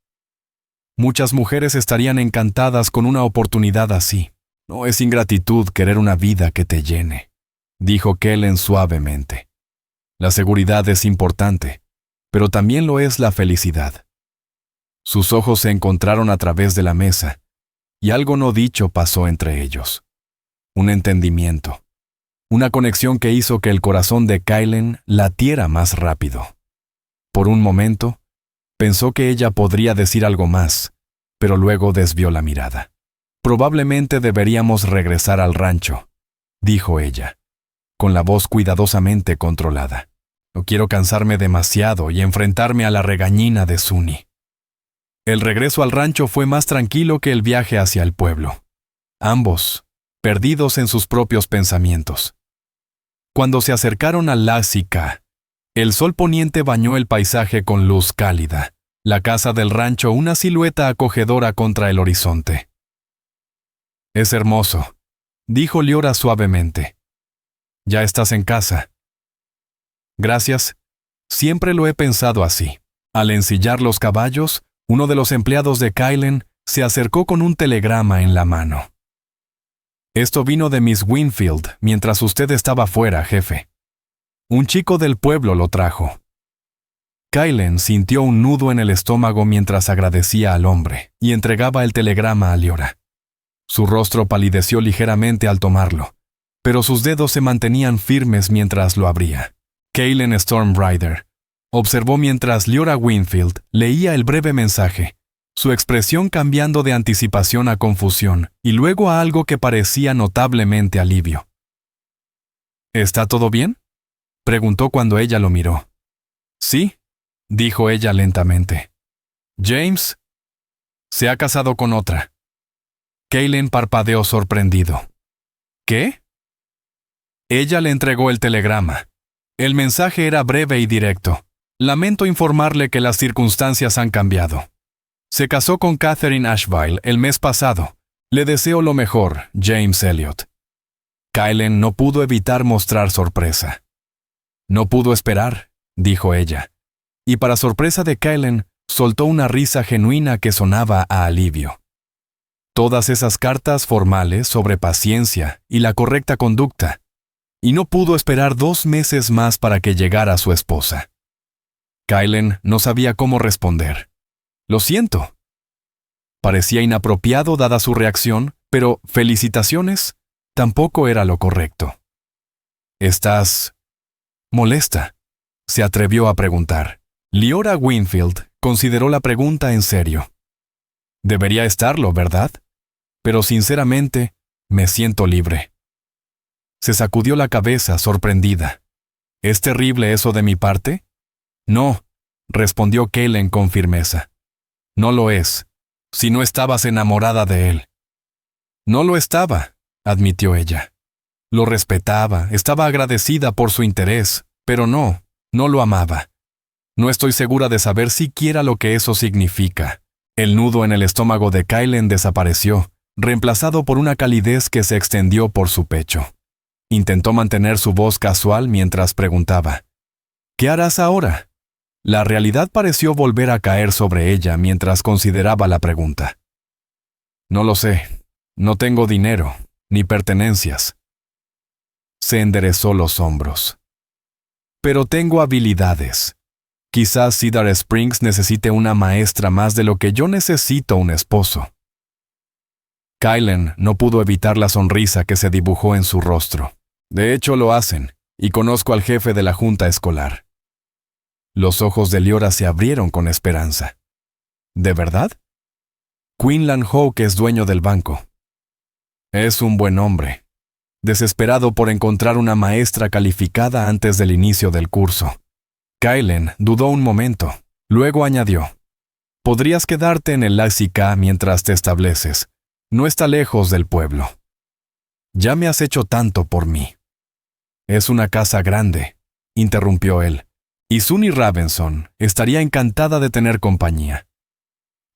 Muchas mujeres estarían encantadas con una oportunidad así. No es ingratitud querer una vida que te llene, dijo Kellen suavemente. La seguridad es importante, pero también lo es la felicidad. Sus ojos se encontraron a través de la mesa, y algo no dicho pasó entre ellos. Un entendimiento. Una conexión que hizo que el corazón de Kellen latiera más rápido. Por un momento, pensó que ella podría decir algo más, pero luego desvió la mirada. Probablemente deberíamos regresar al rancho, dijo ella, con la voz cuidadosamente controlada. No quiero cansarme demasiado y enfrentarme a la regañina de Sunny. El regreso al rancho fue más tranquilo que el viaje hacia el pueblo. Ambos, perdidos en sus propios pensamientos. Cuando se acercaron al Lassica, el sol poniente bañó el paisaje con luz cálida, la casa del rancho una silueta acogedora contra el horizonte. Es hermoso, dijo Liora suavemente. Ya estás en casa. Gracias. Siempre lo he pensado así. Al ensillar los caballos, uno de los empleados de Kellen se acercó con un telegrama en la mano. Esto vino de Miss Winfield mientras usted estaba fuera, jefe. Un chico del pueblo lo trajo. Kellen sintió un nudo en el estómago mientras agradecía al hombre y entregaba el telegrama a Liora. Su rostro palideció ligeramente al tomarlo, pero sus dedos se mantenían firmes mientras lo abría. Kellen Stormrider observó mientras Liora Winfield leía el breve mensaje, su expresión cambiando de anticipación a confusión y luego a algo que parecía notablemente alivio. ¿Está todo bien?, preguntó cuando ella lo miró. Sí, dijo ella lentamente. James se ha casado con otra. Kellen parpadeó sorprendido. ¿Qué? Ella le entregó el telegrama. El mensaje era breve y directo. Lamento informarle que las circunstancias han cambiado. Se casó con Catherine Ashville el mes pasado. Le deseo lo mejor, James Elliot. Kellen no pudo evitar mostrar sorpresa. No pudo esperar, dijo ella. Y para sorpresa de Kellen, soltó una risa genuina que sonaba a alivio. Todas esas cartas formales sobre paciencia y la correcta conducta. Y no pudo esperar 2 meses más para que llegara su esposa. Kellen no sabía cómo responder. Lo siento. Parecía inapropiado dada su reacción, pero felicitaciones tampoco era lo correcto. ¿Estás molesta?, se atrevió a preguntar. Liora Winfield consideró la pregunta en serio. Debería estarlo, ¿verdad? Pero sinceramente, me siento libre. Se sacudió la cabeza, sorprendida. ¿Es terrible eso de mi parte? No, respondió Kellen con firmeza. No lo es, si no estabas enamorada de él. No lo estaba, admitió ella. Lo respetaba, estaba agradecida por su interés, pero no lo amaba. No estoy segura de saber siquiera lo que eso significa. El nudo en el estómago de Kellen desapareció, reemplazado por una calidez que se extendió por su pecho. Intentó mantener su voz casual mientras preguntaba, ¿qué harás ahora? La realidad pareció volver a caer sobre ella mientras consideraba la pregunta. No lo sé. No tengo dinero, ni pertenencias. Se enderezó los hombros. Pero tengo habilidades. Quizás Cedar Springs necesite una maestra más de lo que yo necesito un esposo. Kellen no pudo evitar la sonrisa que se dibujó en su rostro. De hecho, lo hacen, y conozco al jefe de la junta escolar. Los ojos de Liora se abrieron con esperanza. ¿De verdad? Quinlan Hawke es dueño del banco. Es un buen hombre, desesperado por encontrar una maestra calificada antes del inicio del curso. Kellen dudó un momento, luego añadió, podrías quedarte en el Lassica mientras te estableces. No está lejos del pueblo. Ya me has hecho tanto por mí. Es una casa grande, interrumpió él. Y Sunny Ravenson estaría encantada de tener compañía.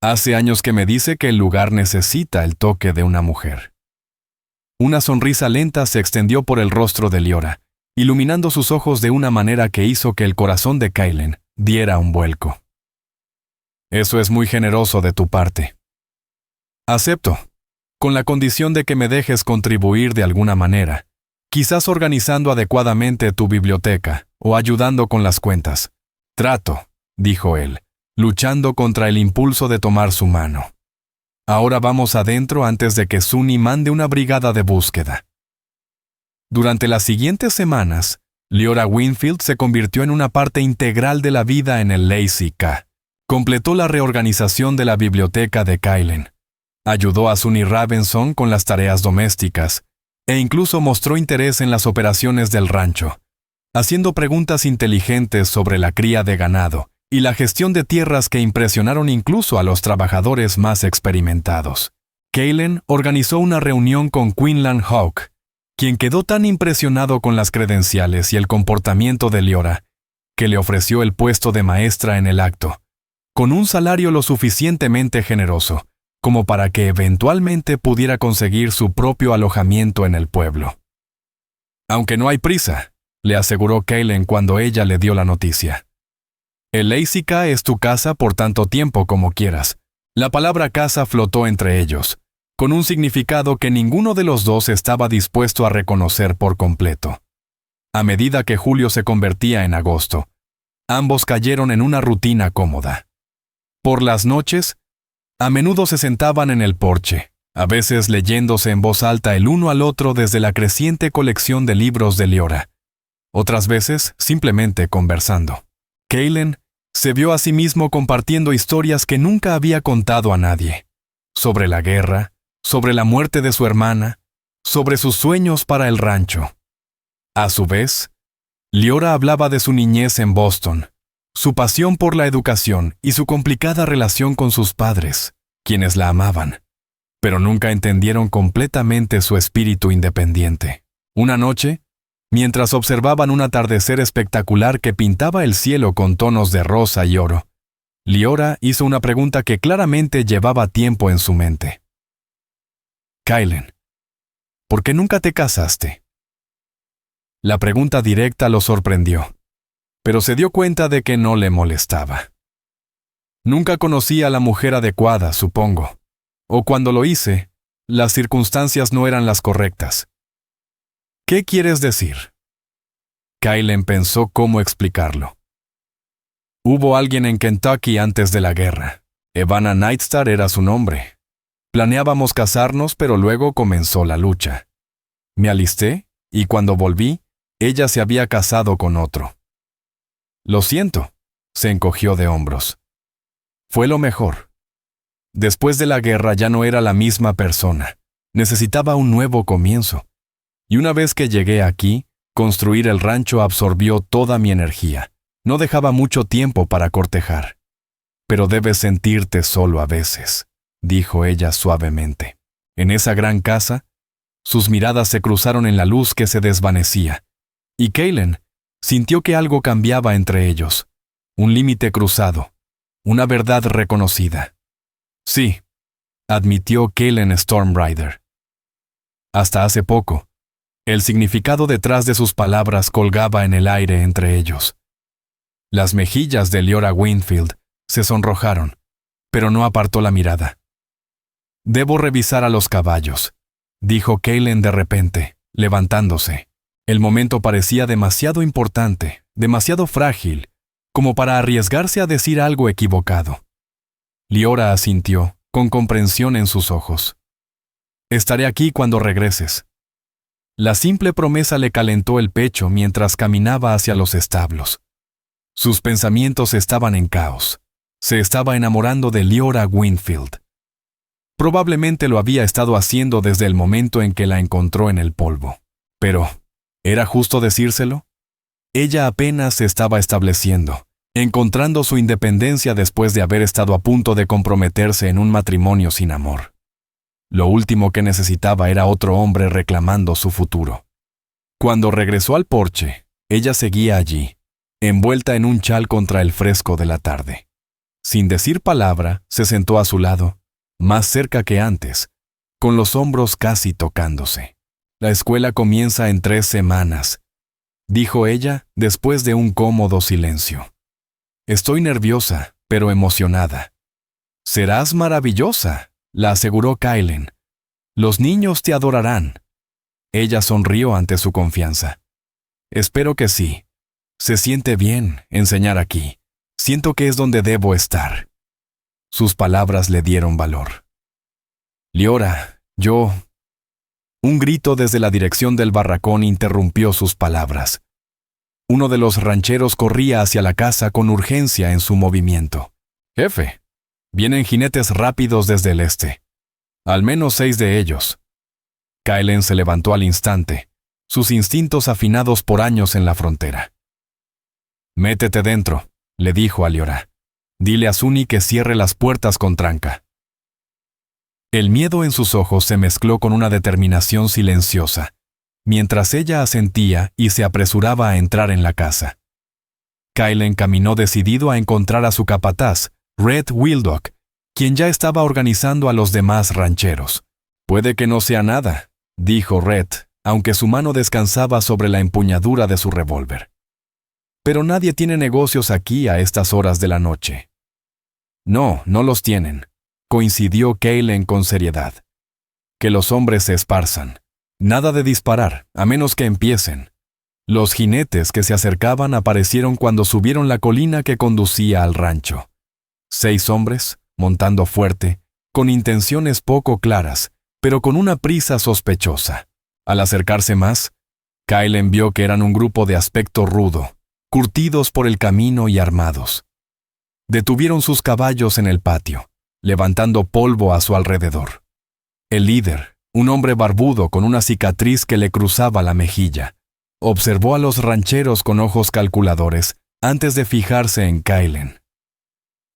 Hace años que me dice que el lugar necesita el toque de una mujer. Una sonrisa lenta se extendió por el rostro de Liora, iluminando sus ojos de una manera que hizo que el corazón de Kaylen diera un vuelco. Eso es muy generoso de tu parte. Acepto, con la condición de que me dejes contribuir de alguna manera, quizás organizando adecuadamente tu biblioteca o ayudando con las cuentas. Trato, dijo él, luchando contra el impulso de tomar su mano. Ahora vamos adentro antes de que Sunny mande una brigada de búsqueda. Durante las siguientes semanas, Liora Winfield se convirtió en una parte integral de la vida en el Lazy K. Completó la reorganización de la biblioteca de Kaylen. Ayudó a Sunny Ravenson con las tareas domésticas e incluso mostró interés en las operaciones del rancho, haciendo preguntas inteligentes sobre la cría de ganado y la gestión de tierras que impresionaron incluso a los trabajadores más experimentados. Kaylen organizó una reunión con Quinlan Hawk, quien quedó tan impresionado con las credenciales y el comportamiento de Liora, que le ofreció el puesto de maestra en el acto, con un salario lo suficientemente generoso como para que eventualmente pudiera conseguir su propio alojamiento en el pueblo. Aunque no hay prisa, le aseguró Kaylen cuando ella le dio la noticia. El Lazy K es tu casa por tanto tiempo como quieras. La palabra casa flotó entre ellos, con un significado que ninguno de los dos estaba dispuesto a reconocer por completo. A medida que julio se convertía en agosto, ambos cayeron en una rutina cómoda. Por las noches, a menudo se sentaban en el porche, a veces leyéndose en voz alta el uno al otro desde la creciente colección de libros de Liora. Otras veces, simplemente conversando. Kaylen se vio a sí mismo compartiendo historias que nunca había contado a nadie. Sobre la guerra, sobre la muerte de su hermana, sobre sus sueños para el rancho. A su vez, Liora hablaba de su niñez en Boston, su pasión por la educación y su complicada relación con sus padres, quienes la amaban, pero nunca entendieron completamente su espíritu independiente. Una noche, mientras observaban un atardecer espectacular que pintaba el cielo con tonos de rosa y oro, Liora hizo una pregunta que claramente llevaba tiempo en su mente. Kaylen, ¿por qué nunca te casaste? La pregunta directa lo sorprendió, pero se dio cuenta de que no le molestaba. Nunca conocí a la mujer adecuada, supongo. O cuando lo hice, las circunstancias no eran las correctas. ¿Qué quieres decir? Kaylen pensó cómo explicarlo. Hubo alguien en Kentucky antes de la guerra. Evanna Nightstar era su nombre. Planeábamos casarnos, pero luego comenzó la lucha. Me alisté, y cuando volví, ella se había casado con otro. Lo siento, se encogió de hombros. Fue lo mejor. Después de la guerra ya no era la misma persona. Necesitaba un nuevo comienzo. Y una vez que llegué aquí, construir el rancho absorbió toda mi energía. No dejaba mucho tiempo para cortejar. Pero debes sentirte solo a veces, dijo ella suavemente. En esa gran casa, sus miradas se cruzaron en la luz que se desvanecía, y Kaylen sintió que algo cambiaba entre ellos, un límite cruzado, una verdad reconocida. Sí, admitió Kaylen Stormrider. Hasta hace poco, el significado detrás de sus palabras colgaba en el aire entre ellos. Las mejillas de Liora Winfield se sonrojaron, pero no apartó la mirada. Debo revisar a los caballos, dijo Kaylen de repente, levantándose. El momento parecía demasiado importante, demasiado frágil, como para arriesgarse a decir algo equivocado. Liora asintió, con comprensión en sus ojos. Estaré aquí cuando regreses. La simple promesa le calentó el pecho mientras caminaba hacia los establos. Sus pensamientos estaban en caos. Se estaba enamorando de Liora Winfield. Probablemente lo había estado haciendo desde el momento en que la encontró en el polvo. Pero, ¿era justo decírselo? Ella apenas se estaba estableciendo, encontrando su independencia después de haber estado a punto de comprometerse en un matrimonio sin amor. Lo último que necesitaba era otro hombre reclamando su futuro. Cuando regresó al porche, ella seguía allí, envuelta en un chal contra el fresco de la tarde. Sin decir palabra, se sentó a su lado, más cerca que antes, con los hombros casi tocándose. La escuela comienza en 3 semanas, dijo ella después de un cómodo silencio. Estoy nerviosa, pero emocionada. Serás maravillosa, la aseguró Kylen. Los niños te adorarán. Ella sonrió ante su confianza. Espero que sí. Se siente bien enseñar aquí. Siento que es donde debo estar. Sus palabras le dieron valor. Liora, yo... Un grito desde la dirección del barracón interrumpió sus palabras. Uno de los rancheros corría hacia la casa con urgencia en su movimiento. Jefe, vienen jinetes rápidos desde el este. Al menos 6 de ellos. Kylen se levantó al instante, sus instintos afinados por años en la frontera. Métete dentro, le dijo a Liora. Dile a Sunny que cierre las puertas con tranca. El miedo en sus ojos se mezcló con una determinación silenciosa, mientras ella asentía y se apresuraba a entrar en la casa. Kylen caminó decidido a encontrar a su capataz, Red Wildock, quien ya estaba organizando a los demás rancheros. Puede que no sea nada, dijo Red, aunque su mano descansaba sobre la empuñadura de su revólver. Pero nadie tiene negocios aquí a estas horas de la noche. No, no los tienen, coincidió Kylen con seriedad. Que los hombres se esparzan. Nada de disparar, a menos que empiecen. Los jinetes que se acercaban aparecieron cuando subieron la colina que conducía al rancho. 6 hombres, montando fuerte, con intenciones poco claras, pero con una prisa sospechosa. Al acercarse más, Kylen vio que eran un grupo de aspecto rudo, curtidos por el camino y armados. Detuvieron sus caballos en el patio, levantando polvo a su alrededor. El líder, un hombre barbudo con una cicatriz que le cruzaba la mejilla, observó a los rancheros con ojos calculadores antes de fijarse en Kylen.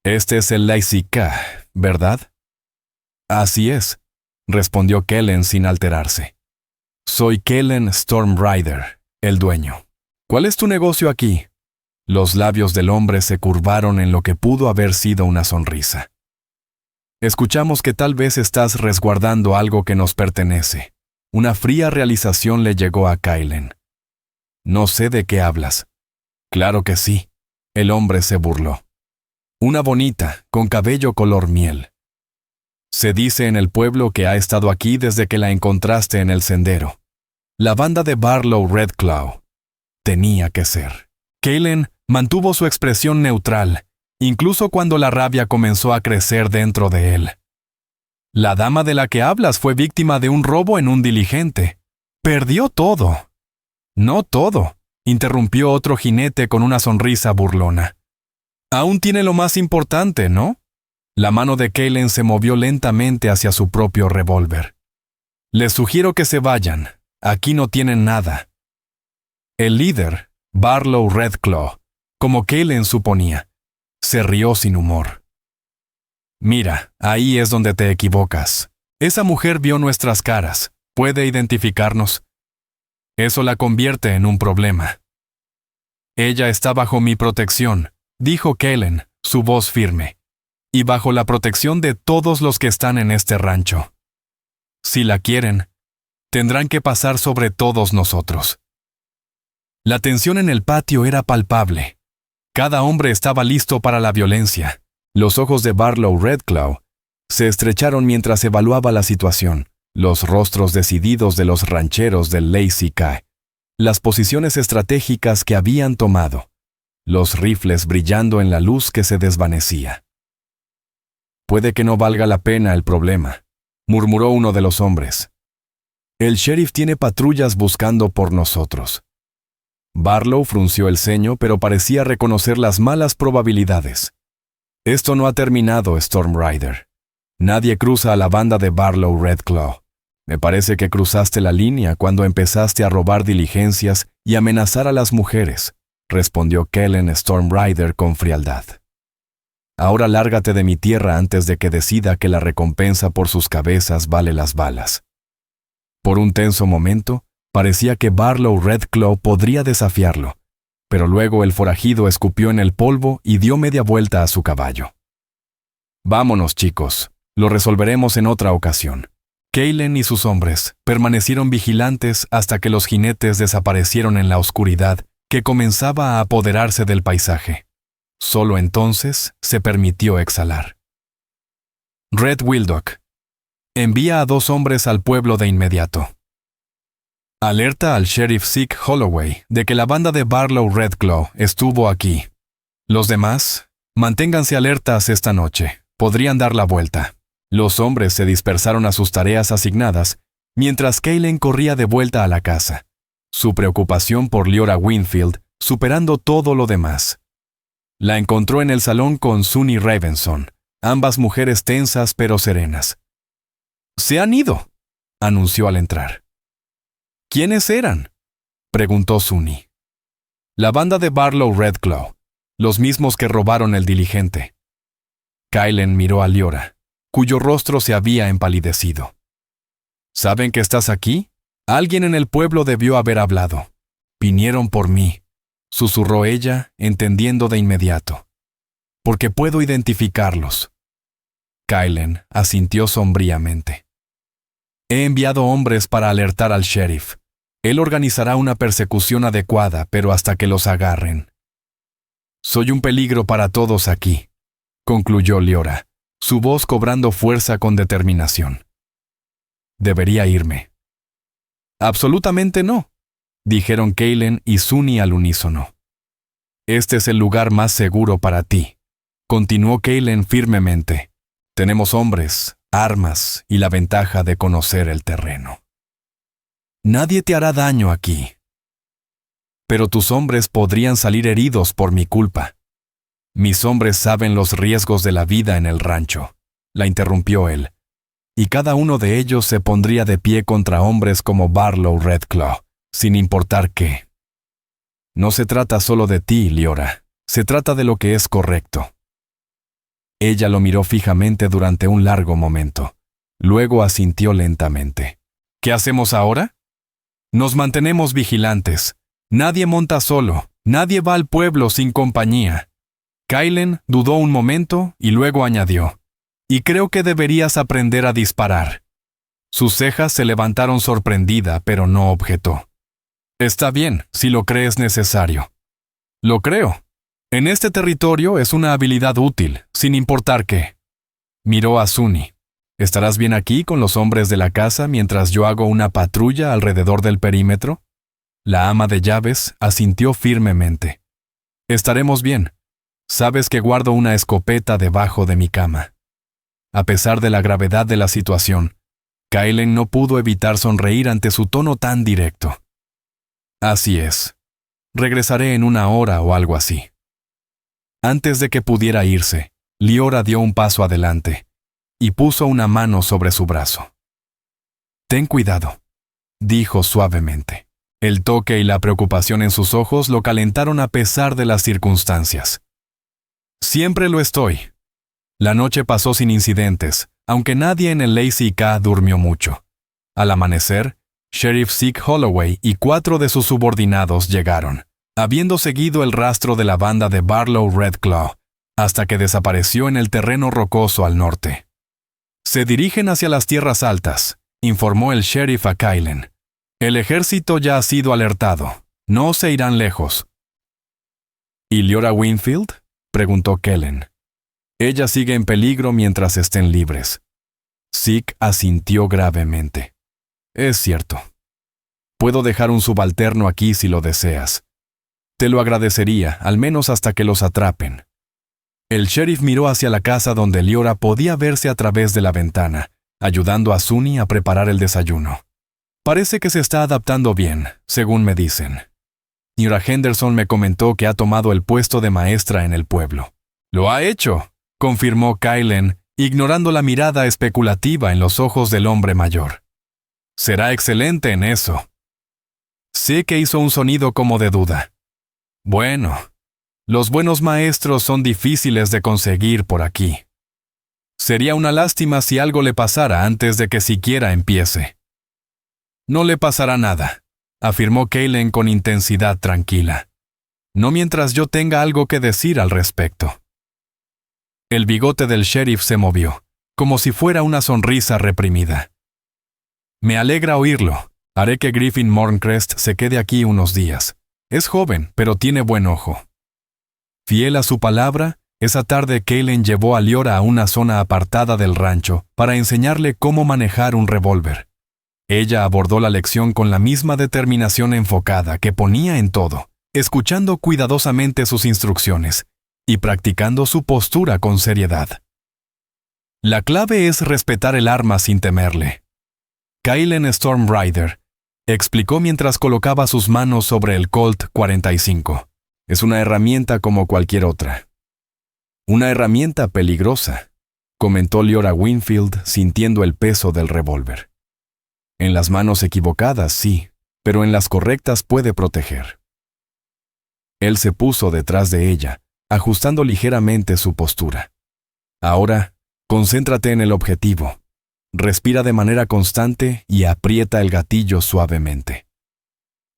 Este es el Laisika, ¿verdad? Así es, respondió Kylen sin alterarse. Soy Kylen Stormrider, el dueño. ¿Cuál es tu negocio aquí? Los labios del hombre se curvaron en lo que pudo haber sido una sonrisa. Escuchamos que tal vez estás resguardando algo que nos pertenece. Una fría realización le llegó a Kylen. No sé de qué hablas. Claro que sí. El hombre se burló. Una bonita, con cabello color miel. Se dice en el pueblo que ha estado aquí desde que la encontraste en el sendero. La banda de Barlow Redclaw. Tenía que ser. Kylen mantuvo su expresión neutral, incluso cuando la rabia comenzó a crecer dentro de él. La dama de la que hablas fue víctima de un robo en un diligente. Perdió todo. No todo, interrumpió otro jinete con una sonrisa burlona. Aún tiene lo más importante, ¿no? La mano de Kylen se movió lentamente hacia su propio revólver. Les sugiero que se vayan. Aquí no tienen nada. El líder, Barlow Redclaw, como Kylen suponía, se rió sin humor. Mira, ahí es donde te equivocas. Esa mujer vio nuestras caras. ¿Puede identificarnos? Eso la convierte en un problema. Ella está bajo mi protección, dijo Kylen, su voz firme, y bajo la protección de todos los que están en este rancho. Si la quieren, tendrán que pasar sobre todos nosotros. La tensión en el patio era palpable. Cada hombre estaba listo para la violencia. Los ojos de Barlow Redclaw se estrecharon mientras evaluaba la situación, los rostros decididos de los rancheros del Lazy Kai, las posiciones estratégicas que habían tomado, los rifles brillando en la luz que se desvanecía. Puede que no valga la pena el problema, murmuró uno de los hombres. El sheriff tiene patrullas buscando por nosotros. Barlow frunció el ceño, pero parecía reconocer las malas probabilidades. Esto no ha terminado, Stormrider. Nadie cruza a la banda de Barlow Redclaw. Me parece que cruzaste la línea cuando empezaste a robar diligencias y amenazar a las mujeres, respondió Kylen Stormrider con frialdad. Ahora lárgate de mi tierra antes de que decida que la recompensa por sus cabezas vale las balas. Por un tenso momento, parecía que Barlow Redclaw podría desafiarlo, pero luego el forajido escupió en el polvo y dio media vuelta a su caballo. Vámonos, chicos. Lo resolveremos en otra ocasión. Kaylen y sus hombres permanecieron vigilantes hasta que los jinetes desaparecieron en la oscuridad que comenzaba a apoderarse del paisaje. Solo entonces se permitió exhalar. Red Wildock. Envía a 2 hombres al pueblo de inmediato. Alerta al sheriff Zeke Holloway de que la banda de Barlow Redclaw estuvo aquí. Los demás, manténganse alertas esta noche. Podrían dar la vuelta. Los hombres se dispersaron a sus tareas asignadas, mientras Kaylen corría de vuelta a la casa, su preocupación por Leora Winfield superando todo lo demás. La encontró en el salón con Sunny Ravenson, ambas mujeres tensas pero serenas. «Se han ido», anunció al entrar. «¿Quiénes eran?», preguntó Sunny. «La banda de Barlow Redclaw, los mismos que robaron el diligente». Kaylen miró a Leora, cuyo rostro se había empalidecido. «¿Saben que estás aquí? Alguien en el pueblo debió haber hablado. Vinieron por mí», susurró ella, entendiendo de inmediato. «Porque puedo identificarlos». Kaylen asintió sombríamente. «He enviado hombres para alertar al sheriff. Él organizará una persecución adecuada, pero hasta que los agarren». «Soy un peligro para todos aquí», concluyó Leora, su voz cobrando fuerza con determinación. «Debería irme». «Absolutamente no», dijeron Kaylen y Sunny al unísono. «Este es el lugar más seguro para ti», continuó Kaylen firmemente. «Tenemos hombres, armas y la ventaja de conocer el terreno. Nadie te hará daño aquí. Pero tus hombres podrían salir heridos por mi culpa». «Mis hombres saben los riesgos de la vida en el rancho», la interrumpió él, «y cada uno de ellos se pondría de pie contra hombres como Barlow Redclaw, sin importar qué. No se trata solo de ti, Leora, se trata de lo que es correcto». Ella lo miró fijamente durante un largo momento. Luego asintió lentamente. «¿Qué hacemos ahora?» «Nos mantenemos vigilantes. Nadie monta solo, nadie va al pueblo sin compañía». Kaylen dudó un momento y luego añadió, «Y creo que deberías aprender a disparar». Sus cejas se levantaron sorprendida, pero no objetó. «Está bien, si lo crees necesario». «Lo creo. En este territorio es una habilidad útil, sin importar qué». Miró a Sunny. «¿Estarás bien aquí con los hombres de la casa mientras yo hago una patrulla alrededor del perímetro?» La ama de llaves asintió firmemente. «Estaremos bien. Sabes que guardo una escopeta debajo de mi cama». A pesar de la gravedad de la situación, Kaylen no pudo evitar sonreír ante su tono tan directo. «Así es. Regresaré en 1 hora o algo así». Antes de que pudiera irse, Leora dio un paso adelante y puso una mano sobre su brazo. «Ten cuidado», dijo suavemente. El toque y la preocupación en sus ojos lo calentaron a pesar de las circunstancias. «Siempre lo estoy». La noche pasó sin incidentes, aunque nadie en el Lazy K durmió mucho. Al amanecer, Sheriff Zeke Holloway y 4 de sus subordinados llegaron, habiendo seguido el rastro de la banda de Barlow Redclaw, hasta que desapareció en el terreno rocoso al norte. «Se dirigen hacia las tierras altas», informó el sheriff a Kaylen. «El ejército ya ha sido alertado. No se irán lejos». «¿Y Leora Winfield?», preguntó Kaylen. «Ella sigue en peligro mientras estén libres». Zeke asintió gravemente. «Es cierto. Puedo dejar un subalterno aquí si lo deseas. Te lo agradecería, al menos hasta que los atrapen». El sheriff miró hacia la casa donde Leora podía verse a través de la ventana, ayudando a Sunny a preparar el desayuno. «Parece que se está adaptando bien, según me dicen. Señora Henderson me comentó que ha tomado el puesto de maestra en el pueblo». «Lo ha hecho», confirmó Kaylen, ignorando la mirada especulativa en los ojos del hombre mayor. «Será excelente en eso». Sé que hizo un sonido como de duda. «Bueno, los buenos maestros son difíciles de conseguir por aquí. Sería una lástima si algo le pasara antes de que siquiera empiece». «No le pasará nada», afirmó Kaylen con intensidad tranquila. «No mientras yo tenga algo que decir al respecto». El bigote del sheriff se movió, como si fuera una sonrisa reprimida. Me alegra oírlo. Haré que Griffin Morncrest se quede aquí unos días. Es joven, pero tiene buen ojo. Fiel a su palabra, esa tarde Kaylen llevó a Leora a una zona apartada del rancho para enseñarle cómo manejar un revólver. Ella abordó la lección con la misma determinación enfocada que ponía en todo, escuchando cuidadosamente sus instrucciones y practicando su postura con seriedad. La clave es respetar el arma sin temerle. Kaylen Stormrider explicó mientras colocaba sus manos sobre el Colt 45. Es una herramienta como cualquier otra. Una herramienta peligrosa, comentó Leora Winfield sintiendo el peso del revólver. En las manos equivocadas, sí, pero en las correctas puede proteger. Él se puso detrás de ella, ajustando ligeramente su postura. Ahora, concéntrate en el objetivo. Respira de manera constante y aprieta el gatillo suavemente.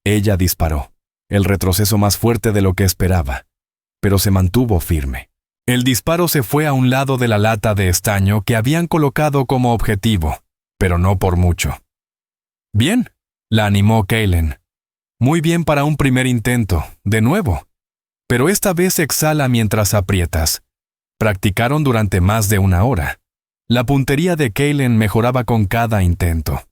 Ella disparó, el retroceso más fuerte de lo que esperaba, pero se mantuvo firme. El disparo se fue a un lado de la lata de estaño que habían colocado como objetivo, pero no por mucho. Bien, la animó Kaylen. Muy bien para un primer intento, de nuevo. Pero esta vez exhala mientras aprietas. Practicaron durante más de una hora. La puntería de Kaylen mejoraba con cada intento.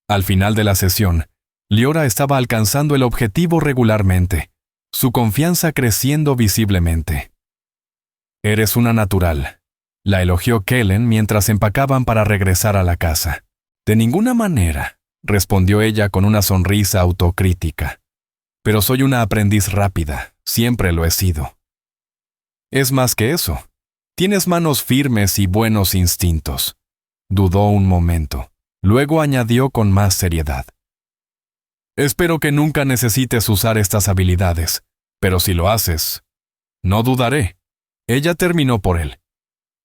Al final de la sesión, Leora estaba alcanzando el objetivo regularmente, su confianza creciendo visiblemente. Eres una natural, la elogió Kaylen mientras empacaban para regresar a la casa. De ninguna manera, respondió ella con una sonrisa autocrítica. Pero soy una aprendiz rápida, siempre lo he sido. Es más que eso. Tienes manos firmes y buenos instintos. Dudó un momento. Luego añadió con más seriedad. Espero que nunca necesites usar estas habilidades, pero si lo haces, no dudaré. Ella terminó por él.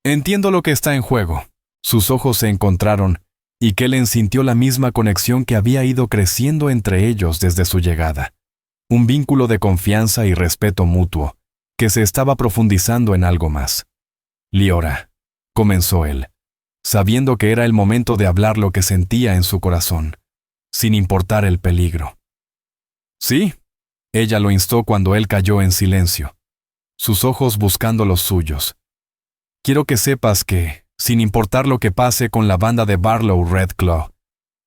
Entiendo lo que está en juego. Sus ojos se encontraron y Kaylen sintió la misma conexión que había ido creciendo entre ellos desde su llegada. Un vínculo de confianza y respeto mutuo, que se estaba profundizando en algo más. Leora, comenzó él, sabiendo que era el momento de hablar lo que sentía en su corazón, sin importar el peligro. Sí, ella lo instó cuando él cayó en silencio, sus ojos buscando los suyos. Quiero que sepas que, sin importar lo que pase con la banda de Barlow Red Claw,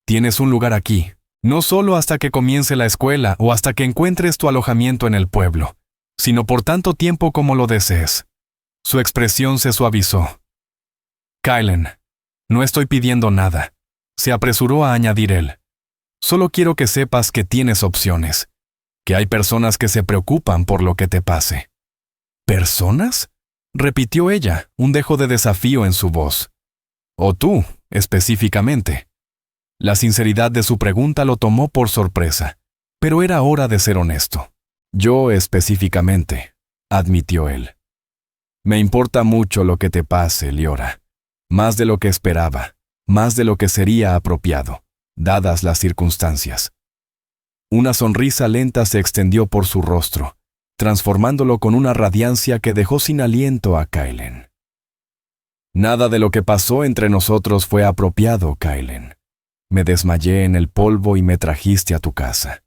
tienes un lugar aquí, no solo hasta que comience la escuela o hasta que encuentres tu alojamiento en el pueblo, sino por tanto tiempo como lo desees. Su expresión se suavizó. Kaylen, no estoy pidiendo nada, se apresuró a añadir él. Solo quiero que sepas que tienes opciones, que hay personas que se preocupan por lo que te pase. ¿Personas?, repitió ella, un dejo de desafío en su voz. O tú, específicamente. La sinceridad de su pregunta lo tomó por sorpresa, pero era hora de ser honesto. Yo específicamente, admitió él. Me importa mucho lo que te pase, Leora. Más de lo que esperaba, más de lo que sería apropiado, dadas las circunstancias. Una sonrisa lenta se extendió por su rostro, transformándolo con una radiancia que dejó sin aliento a Kaylen. Nada de lo que pasó entre nosotros fue apropiado, Kaylen. Me desmayé en el polvo y me trajiste a tu casa.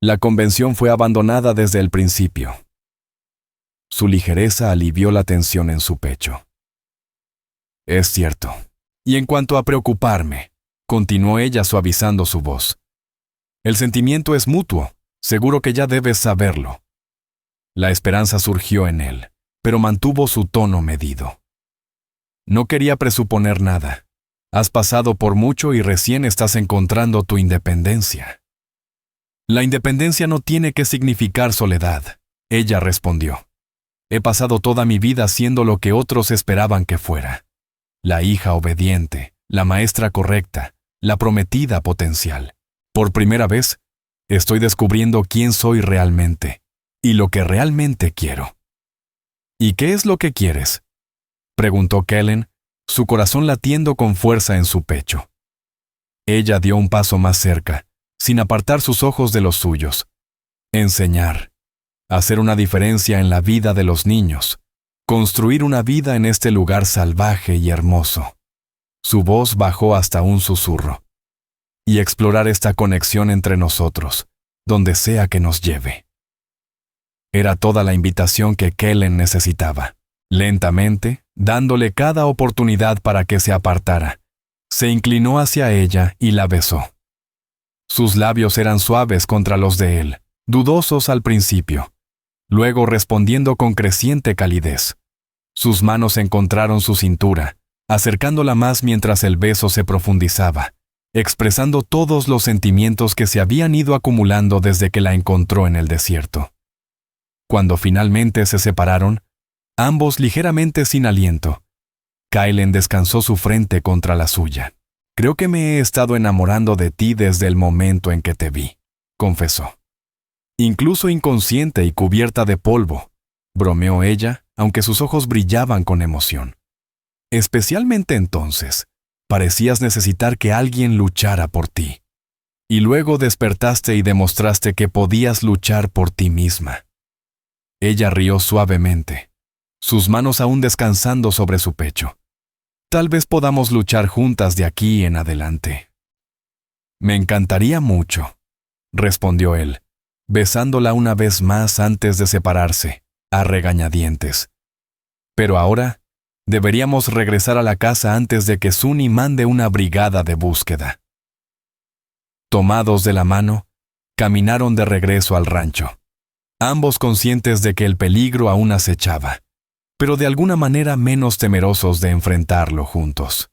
La convención fue abandonada desde el principio. Su ligereza alivió la tensión en su pecho. Es cierto. Y en cuanto a preocuparme, continuó ella suavizando su voz. El sentimiento es mutuo, seguro que ya debes saberlo. La esperanza surgió en él, pero mantuvo su tono medido. No quería presuponer nada. Has pasado por mucho y recién estás encontrando tu independencia. La independencia no tiene que significar soledad, ella respondió. He pasado toda mi vida siendo lo que otros esperaban que fuera. La hija obediente, la maestra correcta, la prometida potencial. Por primera vez, estoy descubriendo quién soy realmente y lo que realmente quiero. ¿Y qué es lo que quieres?, preguntó Kaylen, su corazón latiendo con fuerza en su pecho. Ella dio un paso más cerca, sin apartar sus ojos de los suyos. Enseñar. Hacer una diferencia en la vida de los niños. construir una vida en este lugar salvaje y hermoso. Su voz bajó hasta un susurro. Y explorar esta conexión entre nosotros, donde sea que nos lleve. Era toda la invitación que Kellen necesitaba. Lentamente, dándole cada oportunidad para que se apartara, se inclinó hacia ella y la besó. Sus labios eran suaves contra los de él, dudosos al principio, luego respondiendo con creciente calidez. Sus manos encontraron su cintura, acercándola más mientras el beso se profundizaba, expresando todos los sentimientos que se habían ido acumulando desde que la encontró en el desierto. Cuando finalmente se separaron, ambos ligeramente sin aliento, Kellen descansó su frente contra la suya. «Creo que me he estado enamorando de ti desde el momento en que te vi», confesó. «Incluso inconsciente y cubierta de polvo», bromeó ella, aunque sus ojos brillaban con emoción. «Especialmente entonces, parecías necesitar que alguien luchara por ti. Y luego despertaste y demostraste que podías luchar por ti misma». Ella rió suavemente, sus manos aún descansando sobre su pecho. «Tal vez podamos luchar juntas de aquí en adelante». «Me encantaría mucho», respondió él, besándola una vez más antes de separarse, a regañadientes. «Pero ahora, deberíamos regresar a la casa antes de que Sunny mande una brigada de búsqueda». Tomados de la mano, caminaron de regreso al rancho, ambos conscientes de que el peligro aún acechaba, pero de alguna manera menos temerosos de enfrentarlo juntos.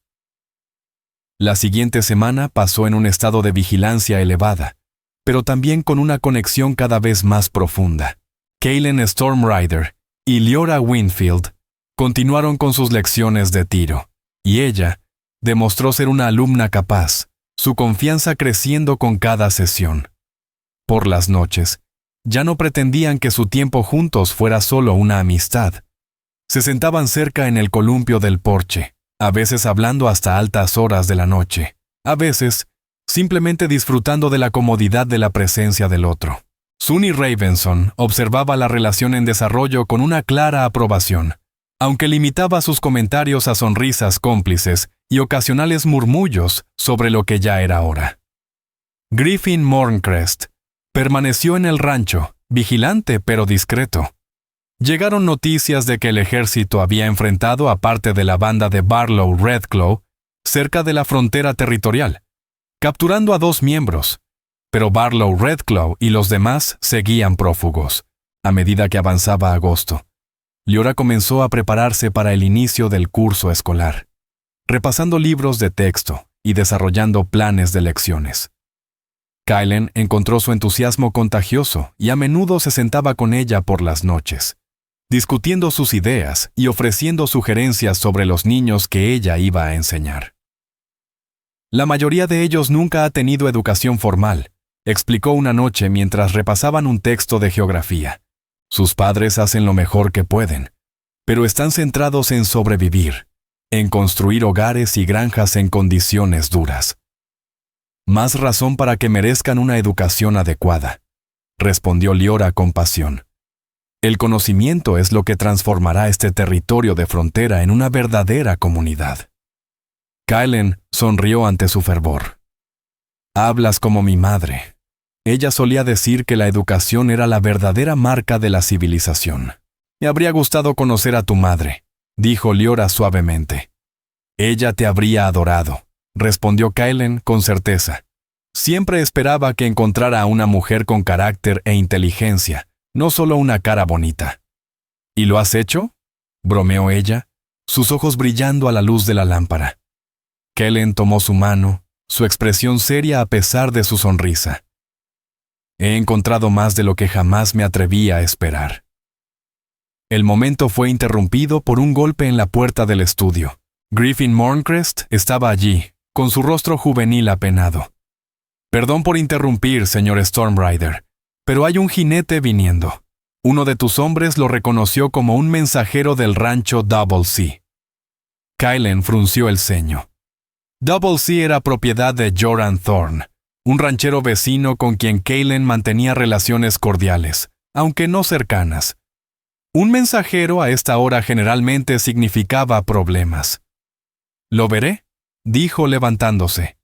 La siguiente semana pasó en un estado de vigilancia elevada, pero también con una conexión cada vez más profunda. Kellen Stormrider y Leora Winfield continuaron con sus lecciones de tiro, y ella demostró ser una alumna capaz, su confianza creciendo con cada sesión. Por las noches, ya no pretendían que su tiempo juntos fuera solo una amistad. Se sentaban cerca en el columpio del porche, a veces hablando hasta altas horas de la noche, a veces simplemente disfrutando de la comodidad de la presencia del otro. Sunny Ravenson observaba la relación en desarrollo con una clara aprobación, aunque limitaba sus comentarios a sonrisas cómplices y ocasionales murmullos sobre lo que ya era hora. Griffin Morncrest permaneció en el rancho, vigilante pero discreto. Llegaron noticias de que el ejército había enfrentado a parte de la banda de Barlow Redclaw cerca de la frontera territorial, capturando a 2 miembros, pero Barlow Redclaw y los demás seguían prófugos. A medida que avanzaba agosto, Leora comenzó a prepararse para el inicio del curso escolar, repasando libros de texto y desarrollando planes de lecciones. Kellen encontró su entusiasmo contagioso y a menudo se sentaba con ella por las noches, discutiendo sus ideas y ofreciendo sugerencias sobre los niños que ella iba a enseñar. «La mayoría de ellos nunca ha tenido educación formal», explicó una noche mientras repasaban un texto de geografía. «Sus padres hacen lo mejor que pueden, pero están centrados en sobrevivir, en construir hogares y granjas en condiciones duras. Más razón para que merezcan una educación adecuada», respondió Leora con pasión. «El conocimiento es lo que transformará este territorio de frontera en una verdadera comunidad». Kellen sonrió ante su fervor. «Hablas como mi madre. Ella solía decir que la educación era la verdadera marca de la civilización». «Me habría gustado conocer a tu madre», dijo Leora suavemente. «Ella te habría adorado», respondió Kellen con certeza. «Siempre esperaba que encontrara a una mujer con carácter e inteligencia, no solo una cara bonita». «¿Y lo has hecho?», bromeó ella, sus ojos brillando a la luz de la lámpara. Kellen tomó su mano, su expresión seria a pesar de su sonrisa. «He encontrado más de lo que jamás me atreví a esperar». El momento fue interrumpido por un golpe en la puerta del estudio. Griffin Morncrest estaba allí, con su rostro juvenil apenado. «Perdón por interrumpir, señor Stormrider, pero hay un jinete viniendo. Uno de tus hombres lo reconoció como un mensajero del rancho Double C». Kellen frunció el ceño. Double C era propiedad de Joran Thorne, un ranchero vecino con quien Kellen mantenía relaciones cordiales, aunque no cercanas. Un mensajero a esta hora generalmente significaba problemas. «Lo veré», dijo levantándose.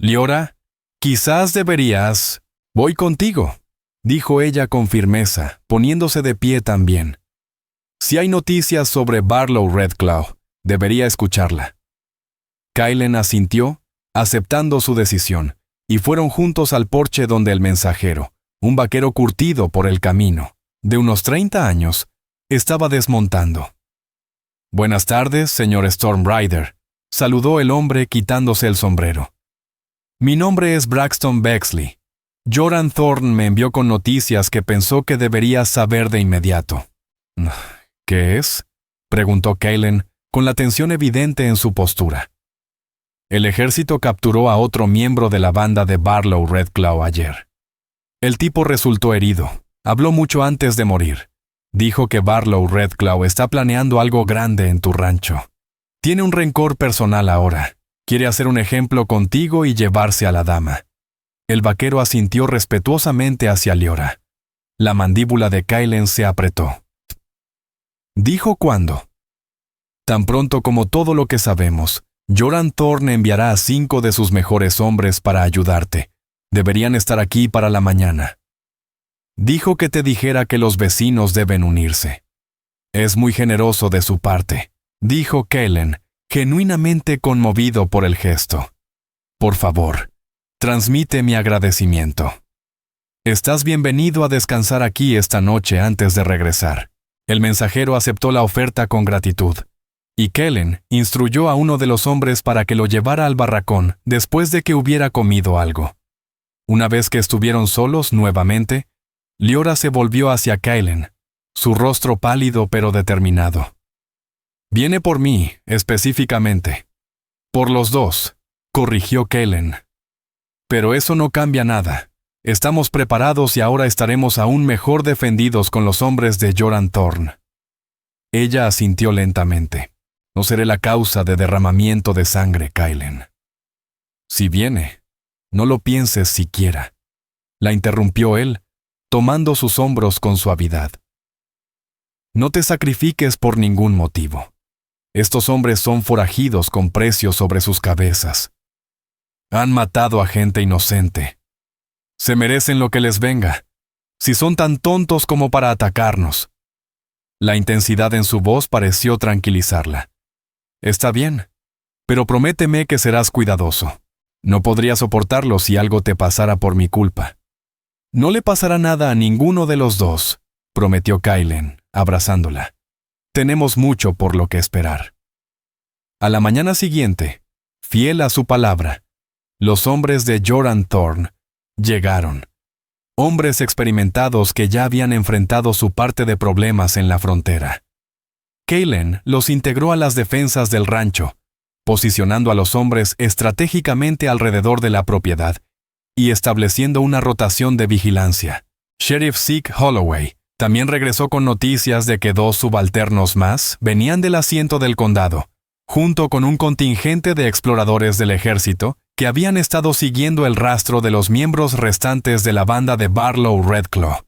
«Liora, quizás deberías...» «Voy contigo», dijo ella con firmeza, poniéndose de pie también. «Si hay noticias sobre Barlow Redclaw, debería escucharla». Kylen asintió, aceptando su decisión, y fueron juntos al porche donde el mensajero, un vaquero curtido por el camino, de unos 30 años, estaba desmontando. «Buenas tardes, señor Stormrider», saludó el hombre quitándose el sombrero. «Mi nombre es Braxton Bexley. Joran Thorne me envió con noticias que pensó que deberías saber de inmediato». «¿Qué es?», preguntó Kylen, con la tensión evidente en su postura. «El ejército capturó a otro miembro de la banda de Barlow Redclaw ayer. El tipo resultó herido. Habló mucho antes de morir. Dijo que Barlow Redclaw está planeando algo grande en tu rancho. Tiene un rencor personal ahora. Quiere hacer un ejemplo contigo y llevarse a la dama». El vaquero asintió respetuosamente hacia Liora. La mandíbula de Kylen se apretó. «¿Dijo cuándo?» «Tan pronto como todo lo que sabemos. Joran Thorne enviará a 5 de sus mejores hombres para ayudarte. Deberían estar aquí para la mañana. Dijo que te dijera que los vecinos deben unirse». «Es muy generoso de su parte», dijo Kylen, genuinamente conmovido por el gesto. «Por favor, transmite mi agradecimiento. Estás bienvenido a descansar aquí esta noche antes de regresar». El mensajero aceptó la oferta con gratitud, y Kylen instruyó a uno de los hombres para que lo llevara al barracón después de que hubiera comido algo. Una vez que estuvieron solos nuevamente, Liora se volvió hacia Kylen, su rostro pálido pero determinado. «Viene por mí, específicamente». «Por los dos», corrigió Kylen. «Pero eso no cambia nada. Estamos preparados y ahora estaremos aún mejor defendidos con los hombres de Joran Thorne». Ella asintió lentamente. «No seré la causa de derramamiento de sangre, Kylen». «Si viene, no lo pienses siquiera», la interrumpió él, tomando sus hombros con suavidad. «No te sacrifiques por ningún motivo. Estos hombres son forajidos con precios sobre sus cabezas. Han matado a gente inocente. Se merecen lo que les venga, si son tan tontos como para atacarnos». La intensidad en su voz pareció tranquilizarla. «Está bien, pero prométeme que serás cuidadoso. No podría soportarlo si algo te pasara por mi culpa». «No le pasará nada a ninguno de los dos», prometió Kylen, abrazándola. «Tenemos mucho por lo que esperar». A la mañana siguiente, fiel a su palabra, los hombres de Joran Thorne llegaron. Hombres experimentados que ya habían enfrentado su parte de problemas en la frontera. Kylen los integró a las defensas del rancho, posicionando a los hombres estratégicamente alrededor de la propiedad y estableciendo una rotación de vigilancia. Sheriff Zeke Holloway también regresó con noticias de que 2 subalternos más venían del asiento del condado, junto con un contingente de exploradores del ejército que habían estado siguiendo el rastro de los miembros restantes de la banda de Barlow Redclaw.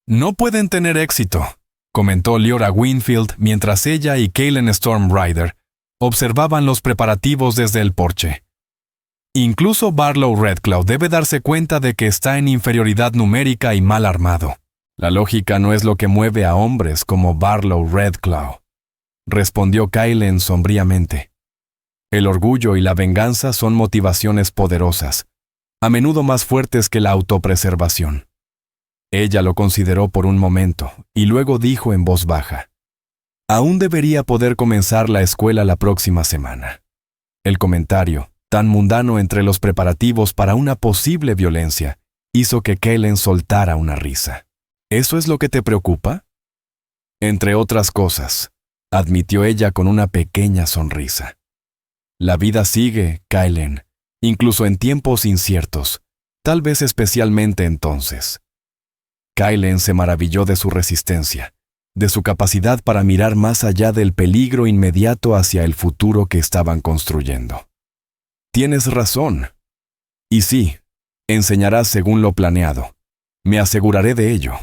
«No pueden tener éxito», comentó Liora Winfield mientras ella y Kylen Stormrider observaban los preparativos desde el porche. «Incluso Barlow Redclaw debe darse cuenta de que está en inferioridad numérica y mal armado. La lógica no es lo que mueve a hombres como Barlow Redclaw», respondió Kylen sombríamente. «El orgullo y la venganza son motivaciones poderosas, a menudo más fuertes que la autopreservación». Ella lo consideró por un momento y luego dijo en voz baja: «Aún debería poder comenzar la escuela la próxima semana». El comentario, tan mundano entre los preparativos para una posible violencia, hizo que Kylen soltara una risa. «¿Eso es lo que te preocupa?» «Entre otras cosas», admitió ella con una pequeña sonrisa. «La vida sigue, Kylen, incluso en tiempos inciertos, tal vez especialmente entonces». Kylen se maravilló de su resistencia, de su capacidad para mirar más allá del peligro inmediato hacia el futuro que estaban construyendo. «Tienes razón. Y sí, enseñarás según lo planeado. Me aseguraré de ello».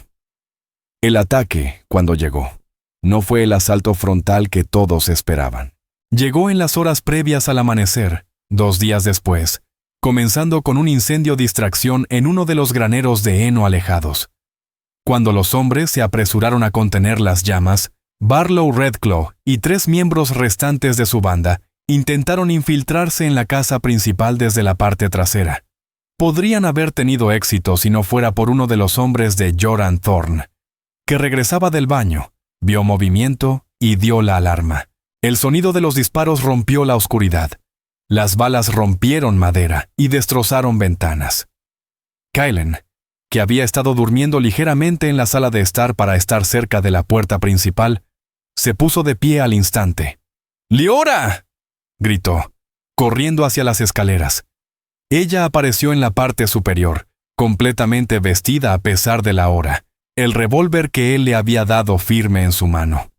El ataque, cuando llegó, no fue el asalto frontal que todos esperaban. Llegó en las horas previas al amanecer, 2 días después, comenzando con un incendio distracción en uno de los graneros de heno alejados. Cuando los hombres se apresuraron a contener las llamas, Barlow Redclaw y 3 miembros restantes de su banda intentaron infiltrarse en la casa principal desde la parte trasera. Podrían haber tenido éxito si no fuera por uno de los hombres de Joran Thorne, que regresaba del baño, vio movimiento y dio la alarma. El sonido de los disparos rompió la oscuridad. Las balas rompieron madera y destrozaron ventanas. Kylen, que había estado durmiendo ligeramente en la sala de estar para estar cerca de la puerta principal, se puso de pie al instante. ¡Liora!, gritó, corriendo hacia las escaleras. Ella apareció en la parte superior, completamente vestida a pesar de la hora, el revólver que él le había dado firme en su mano.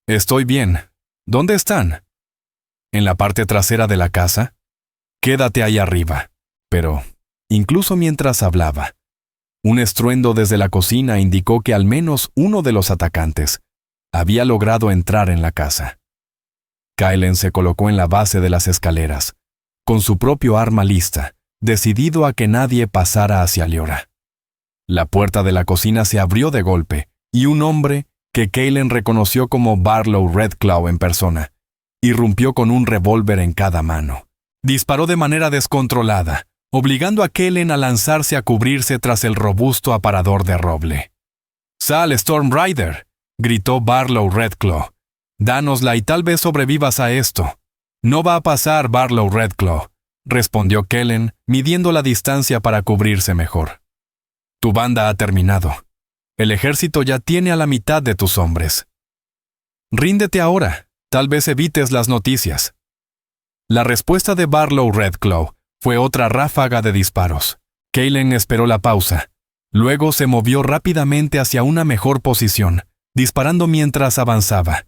«Estoy bien. ¿Dónde están?» «¿En la parte trasera de la casa?» «Quédate ahí arriba». Pero, incluso mientras hablaba, un estruendo desde la cocina indicó que al menos uno de los atacantes había logrado entrar en la casa. Kylen se colocó en la base de las escaleras, con su propio arma lista, decidido a que nadie pasara hacia Liora. La puerta de la cocina se abrió de golpe, y un hombre, que Kylen reconoció como Barlow Redclaw en persona, irrumpió con un revólver en cada mano. Disparó de manera descontrolada, obligando a Kylen a lanzarse a cubrirse tras el robusto aparador de roble. «¡Sal, Stormrider!», gritó Barlow Redclaw. «Dánosla y tal vez sobrevivas a esto». «No va a pasar, Barlow Redclaw», respondió Kylen, midiendo la distancia para cubrirse mejor. «Tu banda ha terminado. El ejército ya tiene a la mitad de tus hombres. Ríndete ahora, tal vez evites las noticias». La respuesta de Barlow Redclaw fue otra ráfaga de disparos. Kylen esperó la pausa. Luego se movió rápidamente hacia una mejor posición, disparando mientras avanzaba.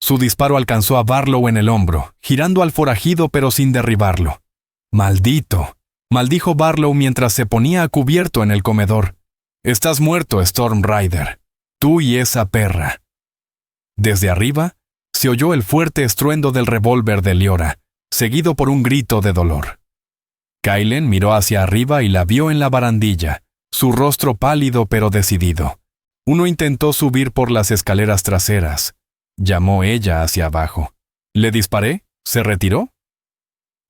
Su disparo alcanzó a Barlow en el hombro, girando al forajido pero sin derribarlo. «¡Maldito!», maldijo Barlow mientras se ponía a cubierto en el comedor. «Estás muerto, Stormrider. Tú y esa perra». Desde arriba, se oyó el fuerte estruendo del revólver de Liora, seguido por un grito de dolor. Kylen miró hacia arriba y la vio en la barandilla, su rostro pálido pero decidido. Uno intentó subir por las escaleras traseras. Llamó ella hacia abajo. «¿Le disparé? ¿Se retiró?»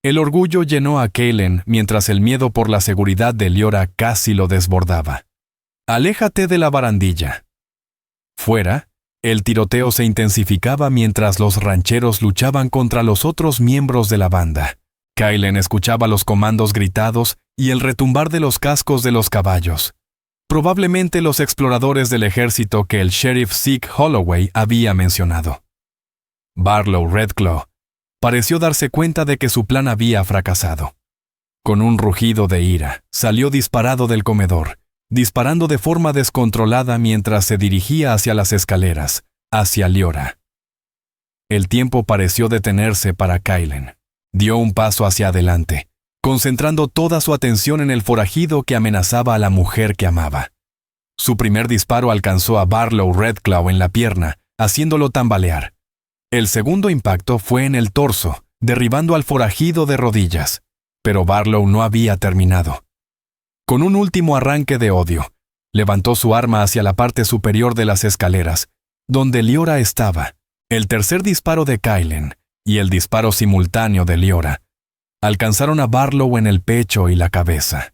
El orgullo llenó a Kylen mientras el miedo por la seguridad de Liora casi lo desbordaba. «Aléjate de la barandilla». Fuera, el tiroteo se intensificaba mientras los rancheros luchaban contra los otros miembros de la banda. Kylen escuchaba los comandos gritados y el retumbar de los cascos de los caballos. Probablemente los exploradores del ejército que el sheriff Zeke Holloway había mencionado. Barlow Redclaw pareció darse cuenta de que su plan había fracasado. Con un rugido de ira, salió disparado del comedor, disparando de forma descontrolada mientras se dirigía hacia las escaleras, hacia Liora. El tiempo pareció detenerse para Kylen. Dio un paso hacia adelante, concentrando toda su atención en el forajido que amenazaba a la mujer que amaba. Su primer disparo alcanzó a Barlow Redclaw en la pierna, haciéndolo tambalear. El segundo impacto fue en el torso, derribando al forajido de rodillas. Pero Barlow no había terminado. Con un último arranque de odio, levantó su arma hacia la parte superior de las escaleras, donde Liora estaba. El tercer disparo de Kylen y el disparo simultáneo de Liora alcanzaron a Barlow en el pecho y la cabeza.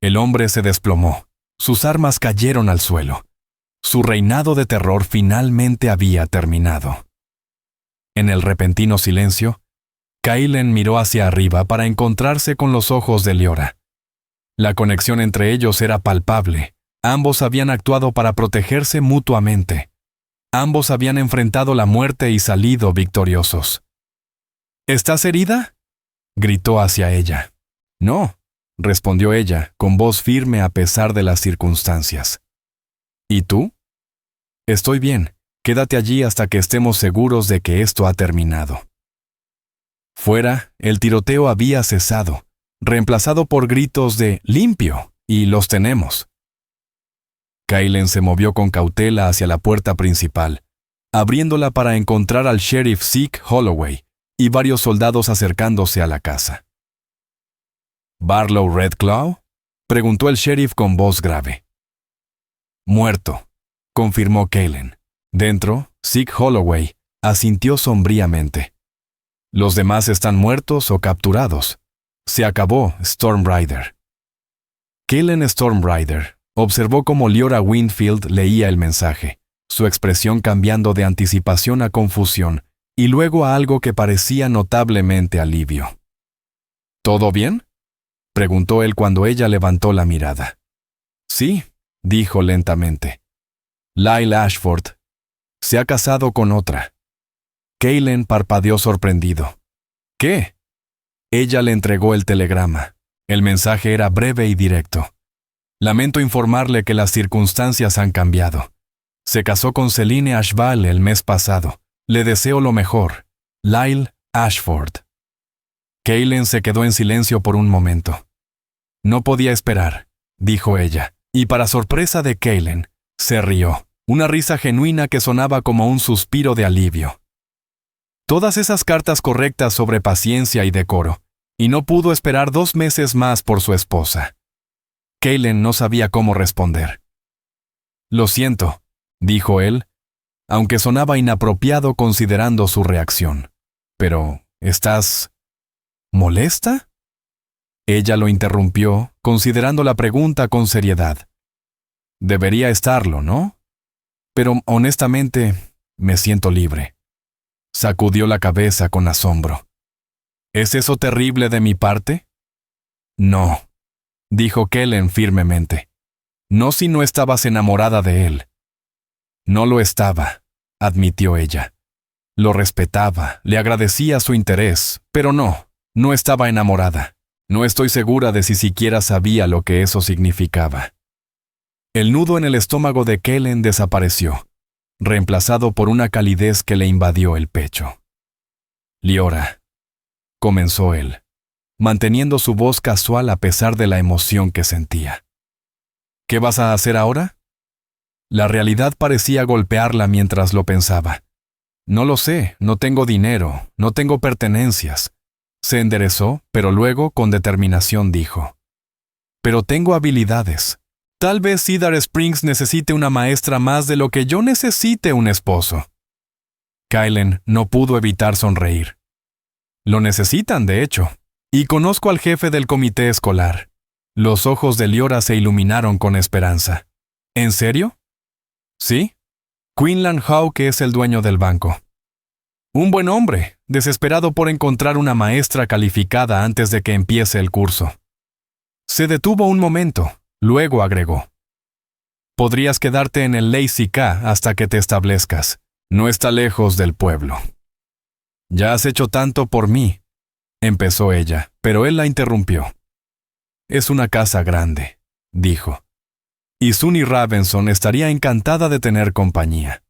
El hombre se desplomó. Sus armas cayeron al suelo. Su reinado de terror finalmente había terminado. En el repentino silencio, Kylen miró hacia arriba para encontrarse con los ojos de Liora. La conexión entre ellos era palpable. Ambos habían actuado para protegerse mutuamente. Ambos habían enfrentado la muerte y salido victoriosos. «¿Estás herida?», gritó hacia ella. «No», respondió ella, con voz firme a pesar de las circunstancias. «¿Y tú?» «Estoy bien. Quédate allí hasta que estemos seguros de que esto ha terminado». Fuera, el tiroteo había cesado, reemplazado por gritos de «¡Limpio!» y «¡Los tenemos!». Kaylen se movió con cautela hacia la puerta principal, abriéndola para encontrar al sheriff Zeke Holloway y varios soldados acercándose a la casa. ¿Barlow Redclaw?, preguntó el sheriff con voz grave. Muerto, confirmó Kaylen. Dentro, Zeke Holloway asintió sombríamente. Los demás están muertos o capturados. Se acabó, Stormbrider. Kaylen Stormbrider observó cómo Leora Winfield leía el mensaje, su expresión cambiando de anticipación a confusión y luego a algo que parecía notablemente alivio. ¿Todo bien?, preguntó él cuando ella levantó la mirada. Sí, dijo lentamente. Lyle Ashford se ha casado con otra. Kaylen parpadeó sorprendido. ¿Qué? Ella le entregó el telegrama. El mensaje era breve y directo. Lamento informarle que las circunstancias han cambiado. Se casó con Celine Ashval el mes pasado. Le deseo lo mejor. Lyle Ashford. Kaylen se quedó en silencio por un momento. No podía esperar, dijo ella, y para sorpresa de Kaylen, se rió, una risa genuina que sonaba como un suspiro de alivio. Todas esas cartas correctas sobre paciencia y decoro, y no pudo esperar 2 meses más por su esposa. Kaylen no sabía cómo responder. Lo siento, dijo él, aunque sonaba inapropiado considerando su reacción. Pero, ¿estás molesta? Ella lo interrumpió, considerando la pregunta con seriedad. Debería estarlo, ¿no? Pero, honestamente, me siento libre. Sacudió la cabeza con asombro. ¿Es eso terrible de mi parte? No, dijo Kaylen firmemente. No si no estabas enamorada de él. No lo estaba, admitió ella. Lo respetaba, le agradecía su interés, pero no estaba enamorada. No estoy segura de si siquiera sabía lo que eso significaba. El nudo en el estómago de Kaylen desapareció, reemplazado por una calidez que le invadió el pecho. Leora, comenzó él, manteniendo su voz casual a pesar de la emoción que sentía. ¿Qué vas a hacer ahora? La realidad parecía golpearla mientras lo pensaba. No lo sé, no tengo dinero, no tengo pertenencias. Se enderezó, pero luego, con determinación, dijo: Pero tengo habilidades. Tal vez Cedar Springs necesite una maestra más de lo que yo necesite un esposo. Kaylen no pudo evitar sonreír. Lo necesitan, de hecho. Y conozco al jefe del comité escolar. Los ojos de Leora se iluminaron con esperanza. ¿En serio? Sí. Quinlan Hawke es el dueño del banco. Un buen hombre, desesperado por encontrar una maestra calificada antes de que empiece el curso. Se detuvo un momento, luego agregó: Podrías quedarte en el Lazy K hasta que te establezcas. No está lejos del pueblo. Ya has hecho tanto por mí, empezó ella, pero él la interrumpió. Es una casa grande, dijo. Y Sunny Ravenson estaría encantada de tener compañía.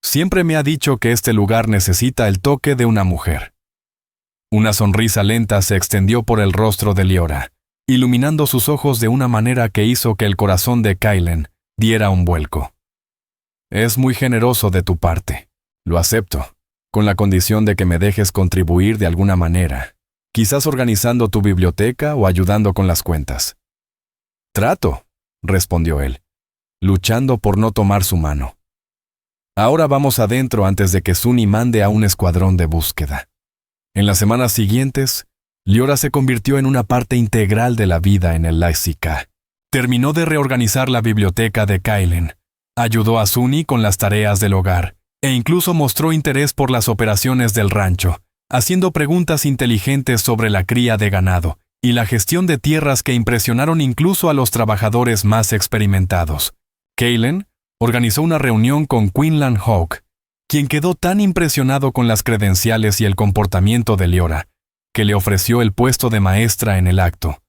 Siempre me ha dicho que este lugar necesita el toque de una mujer. Una sonrisa lenta se extendió por el rostro de Leora, iluminando sus ojos de una manera que hizo que el corazón de Kaylen diera un vuelco. Es muy generoso de tu parte, lo acepto, con la condición de que me dejes contribuir de alguna manera, quizás organizando tu biblioteca o ayudando con las cuentas. Trato, respondió él, luchando por no tomar su mano. Ahora vamos adentro antes de que Sunny mande a un escuadrón de búsqueda. En las semanas siguientes, Leora se convirtió en una parte integral de la vida en el Lazy K. Terminó de reorganizar la biblioteca de Kaylen, ayudó a Sunny con las tareas del hogar, e incluso mostró interés por las operaciones del rancho, haciendo preguntas inteligentes sobre la cría de ganado y la gestión de tierras que impresionaron incluso a los trabajadores más experimentados. Kaylen organizó una reunión con Quinlan Hawke, quien quedó tan impresionado con las credenciales y el comportamiento de Leora, que le ofreció el puesto de maestra en el acto,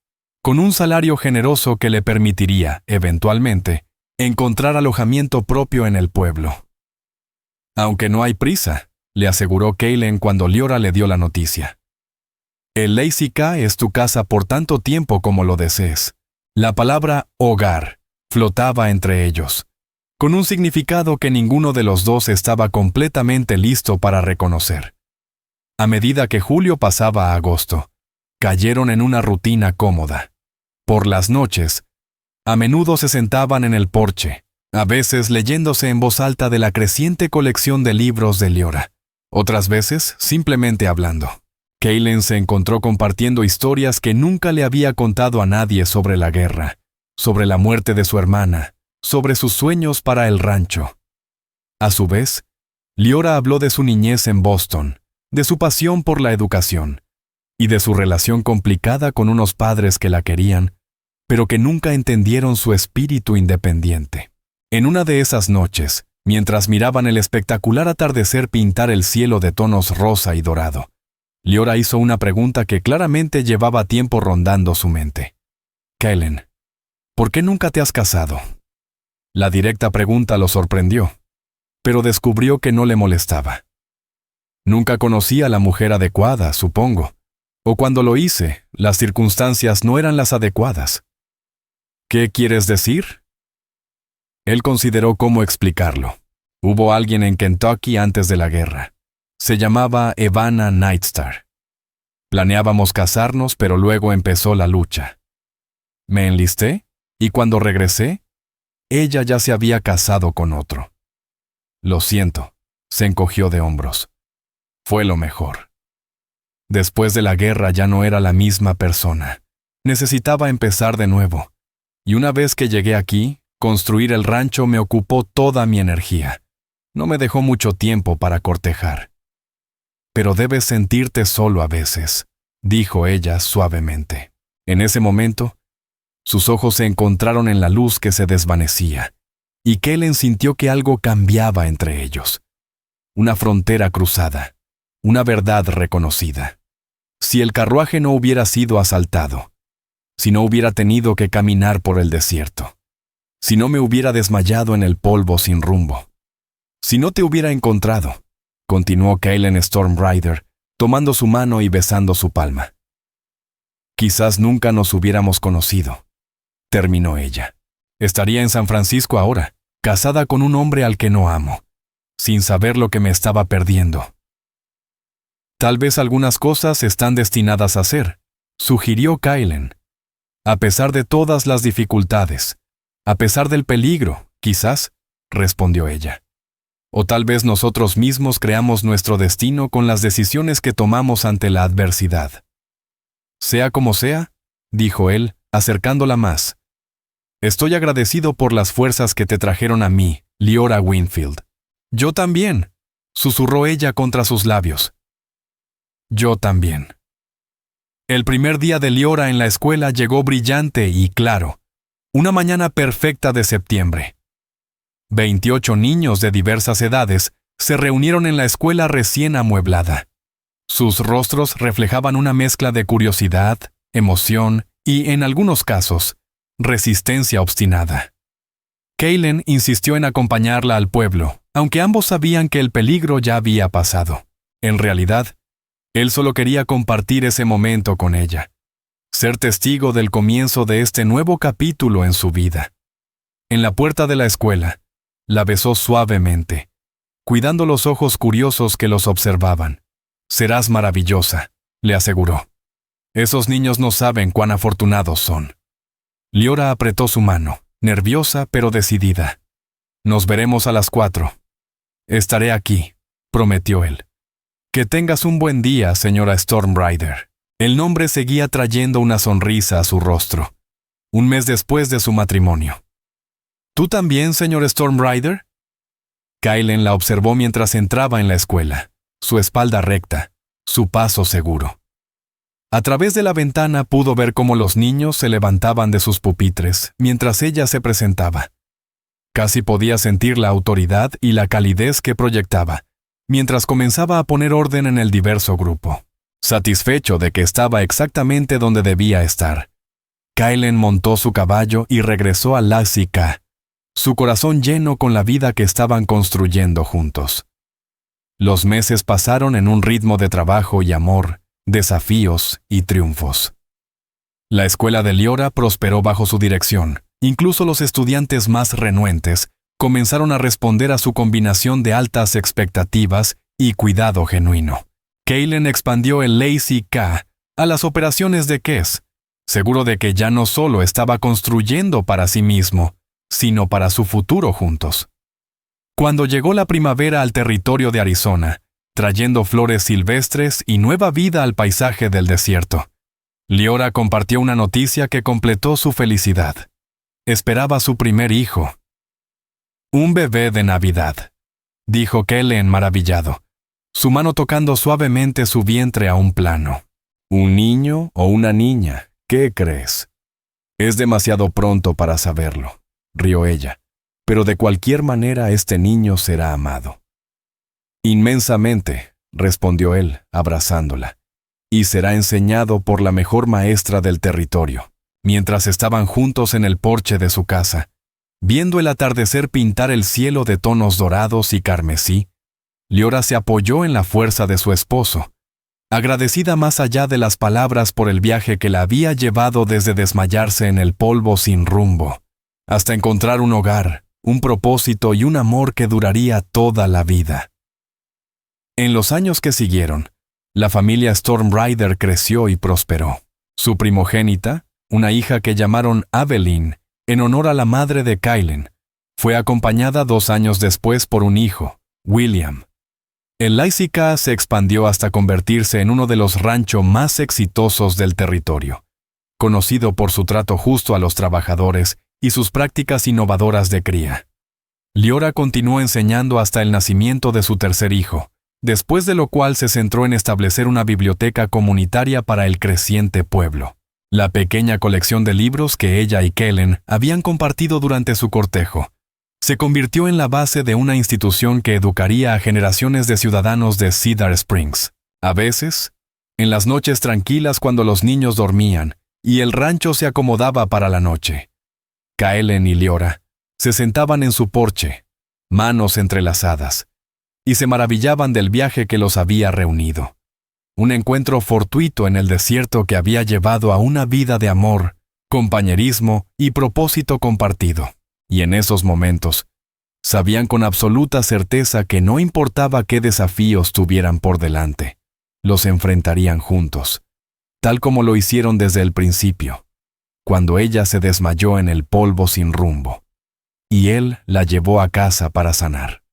con un salario generoso que le permitiría, eventualmente, encontrar alojamiento propio en el pueblo. Aunque no hay prisa, le aseguró Kaylen cuando Leora le dio la noticia. El Lazy K es tu casa por tanto tiempo como lo desees. La palabra hogar flotaba entre ellos, con un significado que ninguno de los dos estaba completamente listo para reconocer. A medida que julio pasaba a agosto, cayeron en una rutina cómoda. Por las noches, a menudo se sentaban en el porche, a veces leyéndose en voz alta de la creciente colección de libros de Leora, otras veces simplemente hablando. Kaylin se encontró compartiendo historias que nunca le había contado a nadie sobre la guerra, sobre la muerte de su hermana, sobre sus sueños para el rancho. A su vez, Leora habló de su niñez en Boston, de su pasión por la educación, y de su relación complicada con unos padres que la querían, pero que nunca entendieron su espíritu independiente. En una de esas noches, mientras miraban el espectacular atardecer pintar el cielo de tonos rosa y dorado, Leora hizo una pregunta que claramente llevaba tiempo rondando su mente. Kaylin, ¿por qué nunca te has casado? La directa pregunta lo sorprendió, pero descubrió que no le molestaba. Nunca conocí a la mujer adecuada, supongo, o cuando lo hice, las circunstancias no eran las adecuadas. ¿Qué quieres decir? Él consideró cómo explicarlo. Hubo alguien en Kentucky antes de la guerra. Se llamaba Evana Nightstar. Planeábamos casarnos, pero luego empezó la lucha. Me enlisté, y cuando regresé, ella ya se había casado con otro. Lo siento, se encogió de hombros. Fue lo mejor. Después de la guerra ya no era la misma persona. Necesitaba empezar de nuevo. Y una vez que llegué aquí, construir el rancho me ocupó toda mi energía. No me dejó mucho tiempo para cortejar. Pero debes sentirte solo a veces, dijo ella suavemente. En ese momento, sus ojos se encontraron en la luz que se desvanecía, y Kaylin sintió que algo cambiaba entre ellos. Una frontera cruzada, una verdad reconocida. Si el carruaje no hubiera sido asaltado, si no hubiera tenido que caminar por el desierto, si no me hubiera desmayado en el polvo sin rumbo, si no te hubiera encontrado, continuó Kaylin Stormbrider, tomando su mano y besando su palma. Quizás nunca nos hubiéramos conocido, terminó ella. Estaría en San Francisco ahora, casada con un hombre al que no amo, sin saber lo que me estaba perdiendo. Tal vez algunas cosas están destinadas a ser, sugirió Kaylin. A pesar de todas las dificultades, a pesar del peligro, quizás, respondió ella. O tal vez nosotros mismos creamos nuestro destino con las decisiones que tomamos ante la adversidad. Sea como sea, dijo él, acercándola más. Estoy agradecido por las fuerzas que te trajeron a mí, Leora Winfield. Yo también, susurró ella contra sus labios. Yo también. El primer día de Leora en la escuela llegó brillante y claro, una mañana perfecta de septiembre. 28 niños de diversas edades se reunieron en la escuela recién amueblada. Sus rostros reflejaban una mezcla de curiosidad, emoción y, en algunos casos, resistencia obstinada. Kaylin insistió en acompañarla al pueblo, aunque ambos sabían que el peligro ya había pasado. En realidad, él solo quería compartir ese momento con ella, ser testigo del comienzo de este nuevo capítulo en su vida. En la puerta de la escuela, la besó suavemente, cuidando los ojos curiosos que los observaban. Serás maravillosa, le aseguró. Esos niños no saben cuán afortunados son. Leora apretó su mano, nerviosa pero decidida. Nos veremos a las 4. Estaré aquí, prometió él. Que tengas un buen día, señora Stormbrider. El nombre seguía trayendo una sonrisa a su rostro, un mes después de su matrimonio. ¿Tú también, señor Stormbrider? Kaylin la observó mientras entraba en la escuela, su espalda recta, su paso seguro. A través de la ventana pudo ver cómo los niños se levantaban de sus pupitres mientras ella se presentaba. Casi podía sentir la autoridad y la calidez que proyectaba, mientras comenzaba a poner orden en el diverso grupo. Satisfecho de que estaba exactamente donde debía estar, Kaylin montó su caballo y regresó a Lassie K, su corazón lleno con la vida que estaban construyendo juntos. Los meses pasaron en un ritmo de trabajo y amor, desafíos y triunfos. La escuela de Leora prosperó bajo su dirección, Incluso los estudiantes más renuentes comenzaron a responder a su combinación de altas expectativas y cuidado genuino. Kaylen expandió el Lazy K a las operaciones de Kes, seguro de que ya no solo estaba construyendo para sí mismo, sino para su futuro juntos. Cuando llegó la primavera al territorio de Arizona, trayendo flores silvestres y nueva vida al paisaje del desierto, Leora compartió una noticia que completó su felicidad. Esperaba su primer hijo. «Un bebé de Navidad», dijo Kaylen maravillado, su mano tocando suavemente su vientre a un plano. «¿Un niño o una niña? ¿Qué crees?» «Es demasiado pronto para saberlo», rió ella, «pero de cualquier manera este niño será amado». «Inmensamente», respondió él, abrazándola, «y será enseñado por la mejor maestra del territorio». Mientras estaban juntos en el porche de su casa, viendo el atardecer pintar el cielo de tonos dorados y carmesí, Leora se apoyó en la fuerza de su esposo, agradecida más allá de las palabras por el viaje que la había llevado desde desmayarse en el polvo sin rumbo, hasta encontrar un hogar, un propósito y un amor que duraría toda la vida. En los años que siguieron, la familia Stormrider creció y prosperó. Su primogénita, una hija que llamaron Aveline, en honor a la madre de Kaylen, fue acompañada 2 años después por un hijo, William. El Lazy K se expandió hasta convertirse en uno de los ranchos más exitosos del territorio, conocido por su trato justo a los trabajadores y sus prácticas innovadoras de cría. Leora continuó enseñando hasta el nacimiento de su tercer hijo, después de lo cual se centró en establecer una biblioteca comunitaria para el creciente pueblo. La pequeña colección de libros que ella y Kaylen habían compartido durante su cortejo se convirtió en la base de una institución que educaría a generaciones de ciudadanos de Cedar Springs. A veces, en las noches tranquilas cuando los niños dormían y el rancho se acomodaba para la noche, Kaylen y Leora se sentaban en su porche, manos entrelazadas, y se maravillaban del viaje que los había reunido. Un encuentro fortuito en el desierto que había llevado a una vida de amor, compañerismo y propósito compartido. Y en esos momentos, sabían con absoluta certeza que no importaba qué desafíos tuvieran por delante, los enfrentarían juntos, tal como lo hicieron desde el principio, cuando ella se desmayó en el polvo sin rumbo, y él la llevó a casa para sanar.